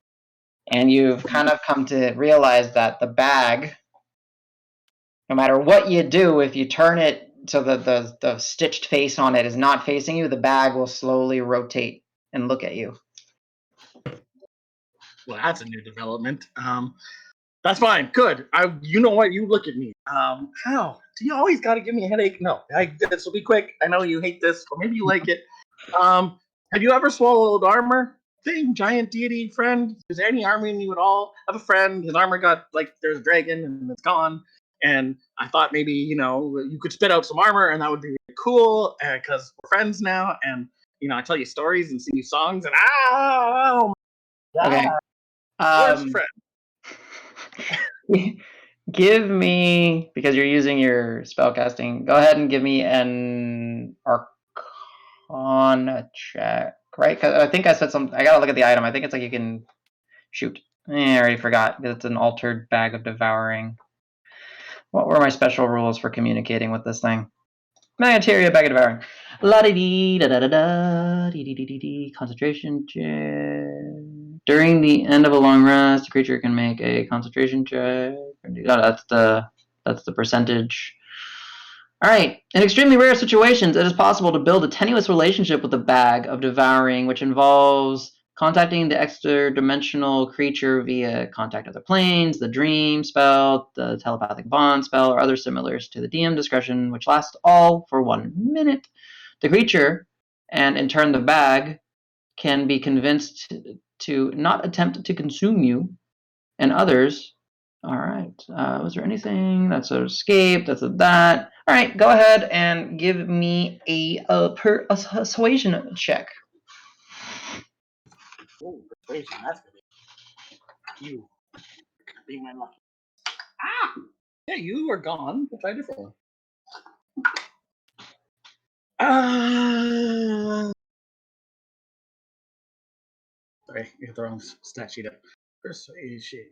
And you've kind of come to realize that the bag, no matter what you do, if you turn it so the stitched face on it is not facing you, the bag will slowly rotate and look at you. Well, that's a new development. That's fine. Good. You know what? You look at me. How? Do you always got to give me a headache? No. This will be quick. I know you hate this, or maybe you like it. Have you ever swallowed armor? Thing, giant deity friend. Is there any armor in you at all? I have a friend. His armor got there's a dragon and it's gone. and I thought maybe you could spit out some armor, and that would be really cool because we're friends now, and I tell you stories and sing you songs, and oh my Okay. God, worst friend. Give me, because you're using your spellcasting, go ahead and give me an Arcana check, right? 'Cause I think I said something. I gotta look at the item. I think it's like you can shoot. I already forgot. It's an altered bag of devouring. What were my special rules for communicating with this thing? Materia, bag of devouring. La di dee da da da da dee dee dee dee dee. Concentration check. During the end of a long rest, the creature can make a concentration check. Oh, that's the percentage. All right. In extremely rare situations, it is possible to build a tenuous relationship with the bag of devouring, which involves contacting the extra-dimensional creature via contact other planes, the dream spell, the telepathic bond spell, or other similars to the DM discretion, which lasts all for 1 minute. The creature, and in turn the bag, can be convinced to not attempt to consume you, and others. All right. Was there anything? That's an escape. That's a that. All right. Go ahead and give me a persuasion check. Oh, persuasion. That's gonna be you being my lucky. Ah, yeah, you were gone. We'll try a different one. Sorry, you got the wrong stat sheet up. Persuasion.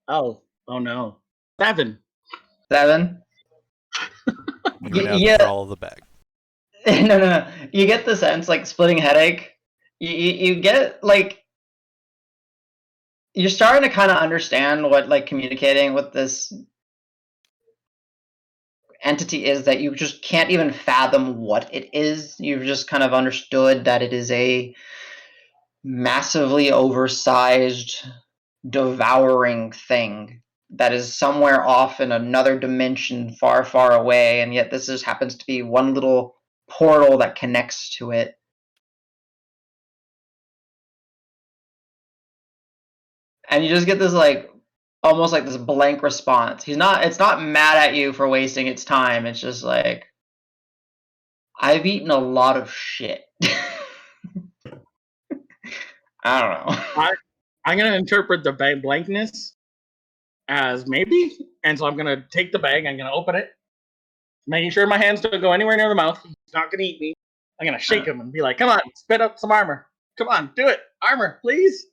Oh no. 7. 7. You are now Yeah. the thrall of the bag. No. You get the sense, like splitting headache. You get like you're starting to kind of understand what like communicating with this entity is, that you just can't even fathom what it is. You've just kind of understood that it is a massively oversized devouring thing that is somewhere off in another dimension far, far away, and yet this just happens to be one little portal that connects to it. And you just get this like almost like this blank response. It's not mad at you for wasting its time. It's just like, I've eaten a lot of shit. I don't know. I'm gonna interpret the blankness as maybe, and so I'm gonna take the bag. I'm gonna open it, making sure my hands don't go anywhere near the mouth. He's not gonna eat me. I'm gonna shake him and be like, "Come on, spit out some armor. Come on, do it, armor, please."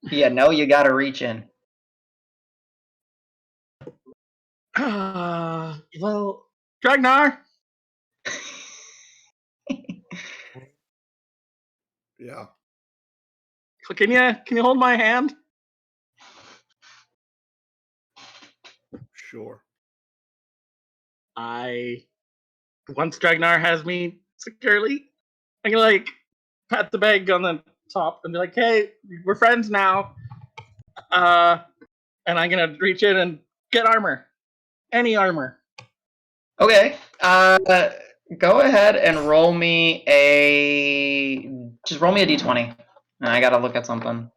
Yeah, no, you gotta reach in. Well, Dragnar. Yeah. Can you hold my hand? Sure. Once Dragnar has me securely, I can like pat the bag on the top and be like, "Hey, we're friends now." And I'm gonna reach in and get armor, any armor. Okay. Go ahead and roll me a d20. And I gotta look at something.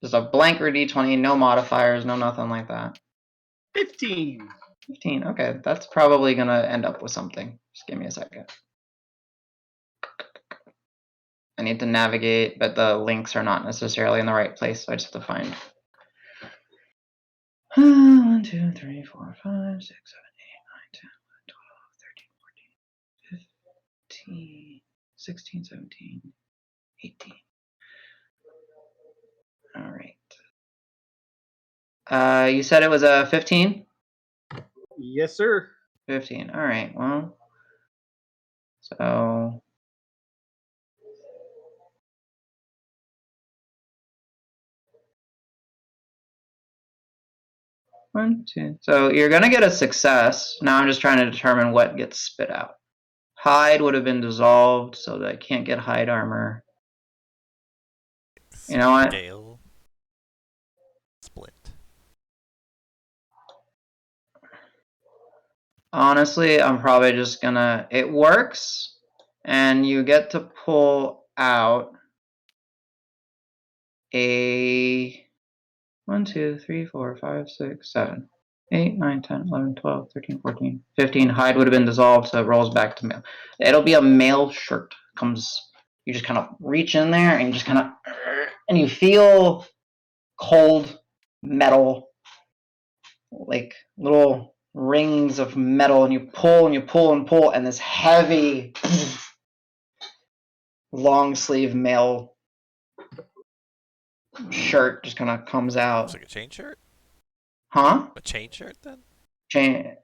Just a blank or d20, no modifiers, no nothing like that. 15. 15. Okay, that's probably gonna end up with something. Just give me a second. I need to navigate, but the links are not necessarily in the right place, so I just have to find. 1, 2, 3, 4, 5, 6, 7, 8, 9, 10, 11, 12, 13, 14, 15, 16, 17, 18. All right. You said it was a 15? Yes, sir. 15. All right. Well, so one, two. So you're gonna get a success. Now I'm just trying to determine what gets spit out. Hide would have been dissolved, so that I can't get hide armor. You know what? Scale. Split. Honestly, I'm probably just gonna. It works, and you get to pull out a 1, 2, 3, 4, 5, 6, 7, 8, 9, 10, 11, 12, 13, 14, 15. Hide would have been dissolved, so it rolls back to male. It'll be a male shirt. You just kind of reach in there and you just kind of, and you feel cold metal, like little rings of metal, and you pull and you pull and pull, and this heavy long sleeve male shirt just kind of comes Looks out. like a chain shirt. Huh? A chain shirt then? Chain.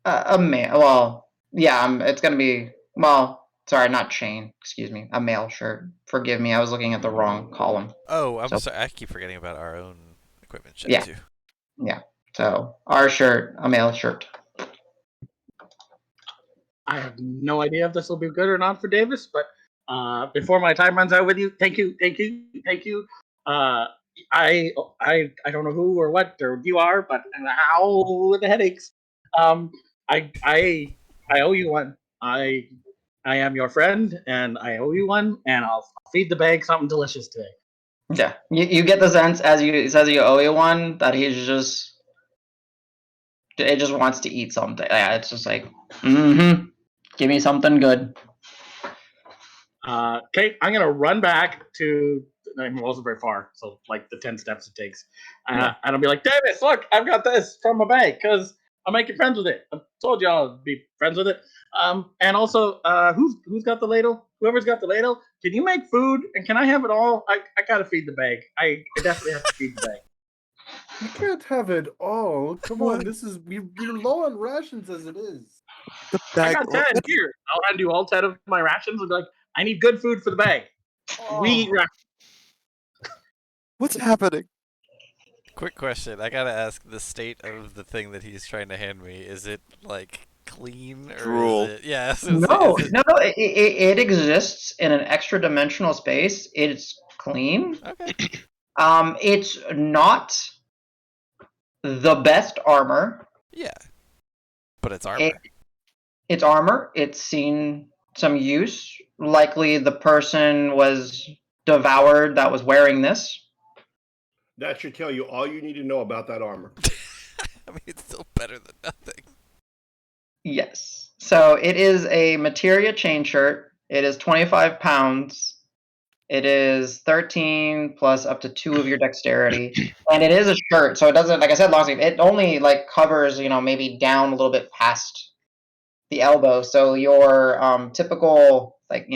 A male. Well, yeah. It's gonna be. Well, sorry, not chain. Excuse me. A male shirt. Forgive me. I was looking at the wrong column. Oh, I'm So- sorry. I keep forgetting about our own equipment check Yeah. too. Yeah. So our shirt, a male shirt. I have no idea if this will be good or not for Davis, but before my time runs out with you, thank you. I don't know who or what or you are, but how with the headaches. I owe you one. I am your friend, and I owe you one, and I'll feed the bag something delicious today. Yeah. You get the sense as you says you owe you one that he's just. It just wants to eat something. Yeah. It's just like, give me something good. Okay, I'm gonna run back to. It wasn't very far, so like the 10 steps it takes, Yeah. and I'll be like, Davis, look, I've got this from my bag because I'm making friends with it. I told you I'll be friends with it. And also, who's got the ladle? Whoever's got the ladle, can you make food? And can I have it all? I gotta feed the bag. I definitely have to feed the bag. You can't have it all. Come What? on, we're low on rations as it is. The I bag. got 10 here. I'll hand you all 10 of my rations and be like, I need good food for the bag. We eat Oh, What's happening? Quick question. I gotta ask the state of the thing that he's trying to hand me. Is it like clean or Drool. is it? Yeah. I was gonna No, say, is it... no, it exists in an extra dimensional space. It's clean. Okay. It's not the best armor. Yeah. But it's armor. It's armor. It's seen some use. Likely the person was devoured that was wearing this. That should tell you all you need to know about that armor. I mean, it's still better than nothing. Yes. So it is a Materia chain shirt. It is 25 pounds. It is 13 plus up to 2 of your dexterity. And it is a shirt, so it doesn't, like I said, long sleeve. It only like covers, maybe down a little bit past the elbow. So your typical, like,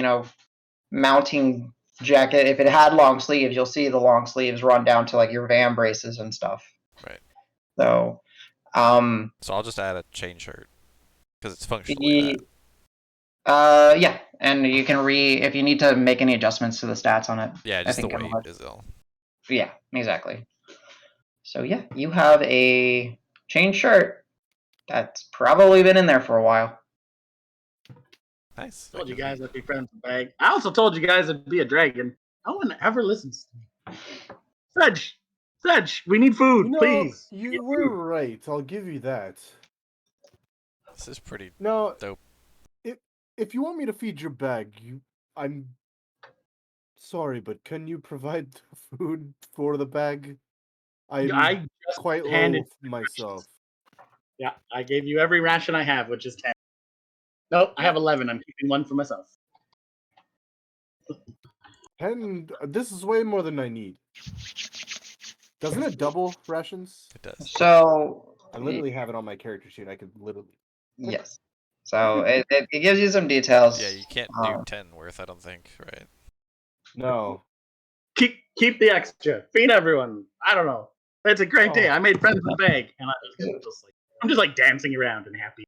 mounting jacket, if it had long sleeves, you'll see the long sleeves run down to like your van braces and stuff. Right. So, So I'll just add a chain shirt because it's functionally yeah, and you can if you need to make any adjustments to the stats on it. that. Yeah, I just the think it'll weight let- is all. Yeah, exactly. So yeah, you have a chain shirt that's probably been in there for a while. Nice. told you That gives guys me- I'd be friends with bag. I also told you guys I'd be a dragon. No one ever listens to me. Sedge, we need food, please. We you need were food. right. I'll give you that. This is pretty Now, dope. if you want me to feed your bag, I'm sorry, but can you provide food for the bag? I'm I just quite low handed myself. Yeah, I gave you every ration I have, which is 10. Nope, I have 11. I'm keeping one for myself. And this is way more than I need. Doesn't it double rations? It does. So I literally have it on my character sheet. I could literally. yes. So it gives you some details. Yeah, you can't do Um, 10 worth, I don't think, right? No. Keep the extra. Feed everyone. I don't know. It's a great day. Oh. I made friends with the bag, and I'm just like dancing around and happy.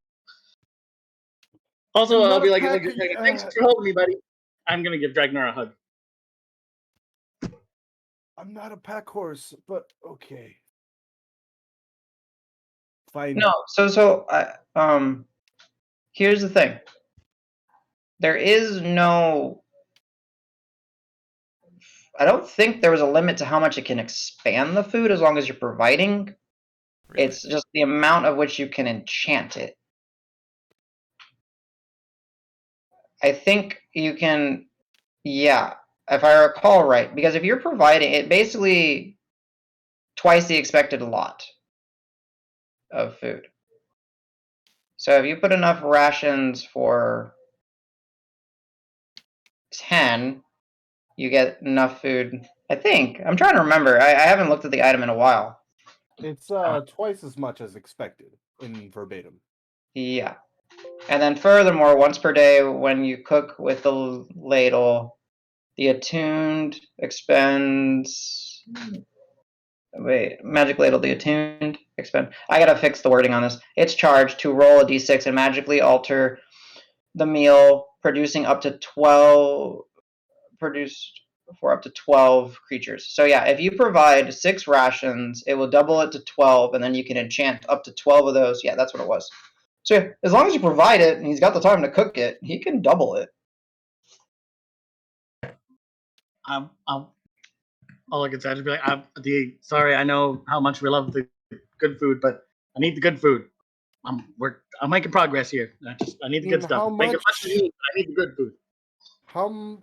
Also, I'm I'll not be a like, pack- thanks for holding me, buddy. I'm gonna give Dragnar a hug. I'm not a pack horse, but okay. Fine. No, so here's the thing. There is no. I don't think there was a limit to how much it can expand the food as long as you're providing. Really? It's just the amount of which you can enchant it. I think you can, yeah, if I recall right, because if you're providing it, basically twice the expected lot of food. So if you put enough rations for 10, you get enough food. I think. I'm trying to remember. I haven't looked at the item in a while. It's twice as much as expected in verbatim. Yeah. And then furthermore, once per day when you cook with the ladle, the attuned expends. Wait, magic ladle, the attuned expend. I gotta fix the wording on this. It's charged to roll a d6 and magically alter the meal, producing up to 12. Produced for up to 12 creatures. So yeah, if you provide 6 rations, it will double it to 12, and then you can enchant up to 12 of those. Yeah, that's what it was. So yeah, as long as you provide it, and he's got the time to cook it, he can double it. All I can say is be like, sorry, I know how much we love the good food, but I need the good food. I'm making progress here. I need the good stuff. How Make as much much? as you need, but I need the good food.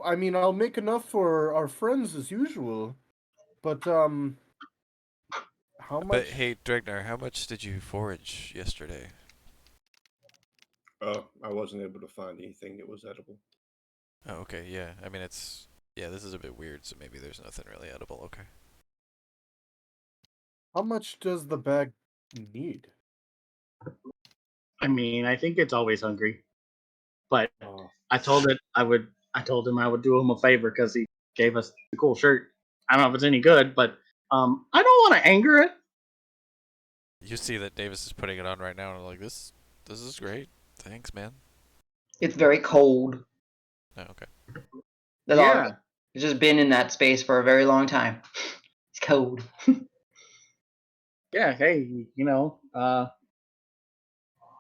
I mean, I'll make enough for our friends as usual, but how much? But hey, Dregnar, how much did you forage yesterday? I wasn't able to find anything that was edible. Oh, okay, yeah. I mean, yeah, this is a bit weird, so maybe there's nothing really edible. Okay. How much does the bag need? I mean, I think it's always hungry, but Oh. I told him I would do him a favor because he gave us the cool shirt. I don't know if it's any good, but I don't want to anger it. You see that Davis is putting it on right now, and I'm like, this is great. Thanks, man. It's very cold. Oh, okay. That's all. Yeah. It's just been in that space for a very long time. It's cold. Yeah. Hey,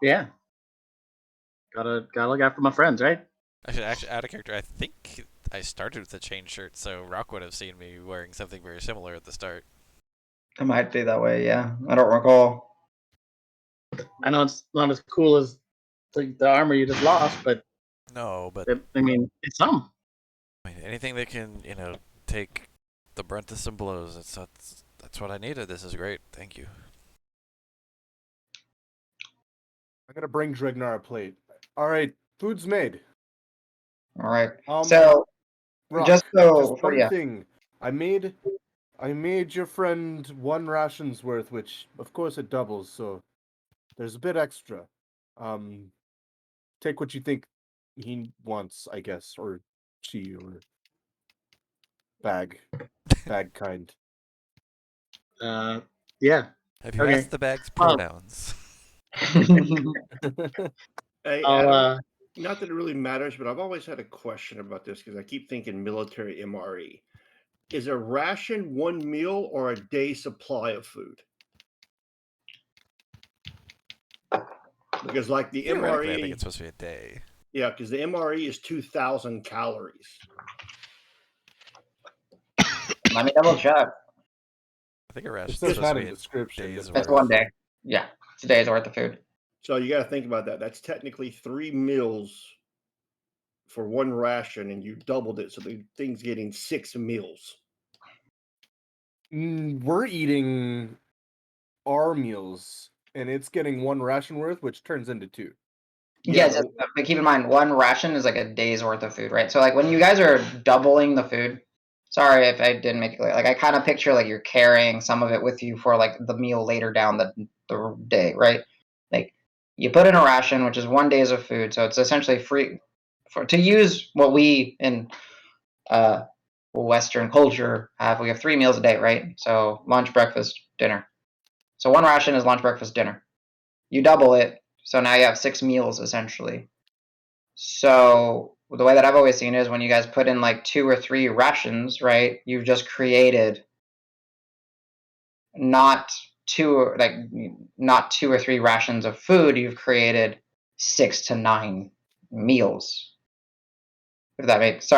yeah. Gotta look after my friends, right? I should actually add a character. I think I started with a chain shirt, so Rock would have seen me wearing something very similar at the start. It might be that way, yeah. I don't recall. I know it's not as cool as the armor you just lost, but No, but I mean, it's some. I mean, anything that can, take the brunt of some blows. That's what I needed. This is great. Thank you. I gotta bring Dregnar a plate. All right, food's made. All right. So, Rock, just for one thing. I made your friend 1 ration's worth, which of course it doubles, so there's a bit extra. Take what you think he wants, I guess, or she, or bag kind. Yeah. Have you Okay. asked the bag's pronouns? Hey, I'll Adam, not that it really matters, but I've always had a question about this because I keep thinking military MRE. Is a ration 1 meal or a day supply of food? Because like the Theoretically, I think MRE, it's supposed to be a day. yeah, because the MRE is 2,000 calories. Let me double check. I think a ration It is says supposed that to in be the description. days That's worth. 1 day. Yeah, it's a day's worth of food. So you got to think about that. That's technically 3 meals for 1 ration, and you doubled it, so the thing's getting 6 meals. We're eating our meals, and it's getting 1 ration worth, which turns into 2. Yeah, Yes, but keep in mind, 1 ration is like a day's worth of food, right? So like when you guys are doubling the food, sorry if I didn't make it clear. Like I kind of picture like you're carrying some of it with you for like the meal later down the day, right? Like you put in a ration, which is 1 day's of food, so it's essentially free to use what we in Western culture have. We have 3 meals a day, right? So lunch, breakfast, dinner. So 1 ration is lunch, breakfast, dinner. You double it, so now you have 6 meals essentially. So the way that I've always seen it is when you guys put in like 2 or 3 rations, right? You've just created not 2 or 3 rations of food. You've created 6 to 9 meals. If that makes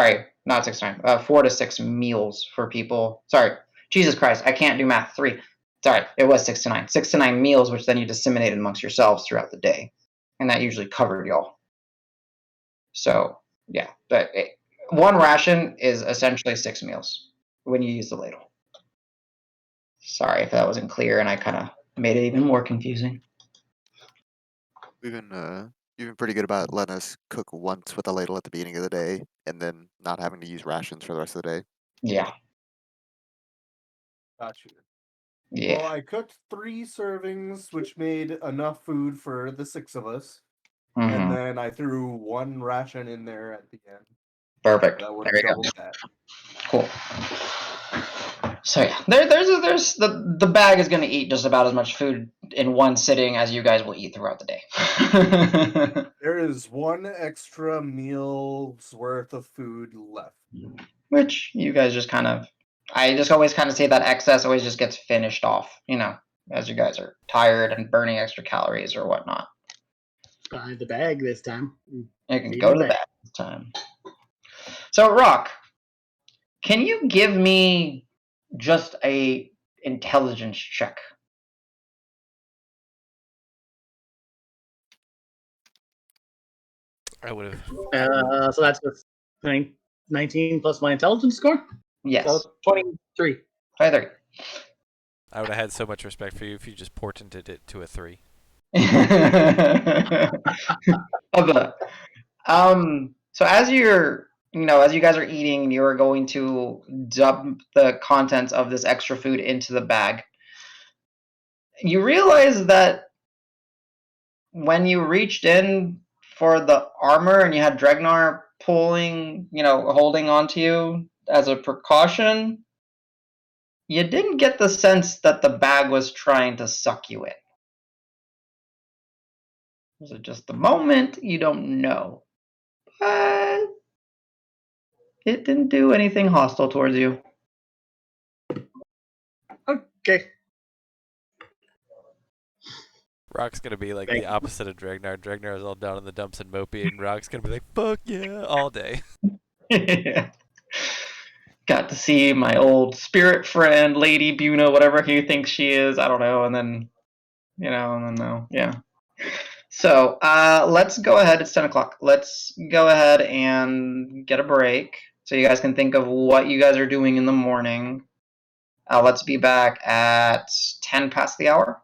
not 6 to 9, 4 to 6 meals for people. Sorry, Jesus Christ, I can't do math. 3. Sorry, it was 6 to 9. 6 to 9 meals, which then you disseminated amongst yourselves throughout the day, and that usually covered y'all. So yeah, but 1 ration is essentially 6 meals when you use the ladle. Sorry if that wasn't clear and I kind of made it even more confusing. You've been pretty good about letting us cook once with a ladle at the beginning of the day, and then not having to use rations for the rest of the day. Yeah. Gotcha. Yeah. Well, I cooked 3 servings, which made enough food for the 6 of us. Mhm. And then I threw 1 ration in there at the end. Perfect. That would There have you go. doubled that. Cool. So yeah, there's the bag is going to eat just about as much food in one sitting as you guys will eat throughout the day. There is 1 extra meal's worth of food left. Which you guys just kind of, I just always kind of say that excess always just gets finished off, as you guys are tired and burning extra calories or whatnot. Buy the bag this time. You can Need go the to the bag. bag this time. So Rock, can you give me just a intelligence check? I would have. So that's with 19 plus my intelligence score. Yes. So 23. 23. I would have had so much respect for you if you just portented it to a 3. So as as you guys are eating, you are going to dump the contents of this extra food into the bag. You realize that when you reached in for the armor and you had Dregnar pulling, holding onto you as a precaution, you didn't get the sense that the bag was trying to suck you in. Was it just the moment? You don't know. But it didn't do anything hostile towards you. Okay. Rock's gonna be like Thank the you. opposite of Dragnar. Dragnar is all down in the dumps and mopey, and Rock's gonna be like, "Fuck yeah!" all day. Got to see my old spirit friend, Lady Buna, whatever he thinks she is. I don't know. And then, yeah. So let's go ahead. It's 10 o'clock. Let's go ahead and get a break so you guys can think of what you guys are doing in the morning. Let's be back at 10 past the hour.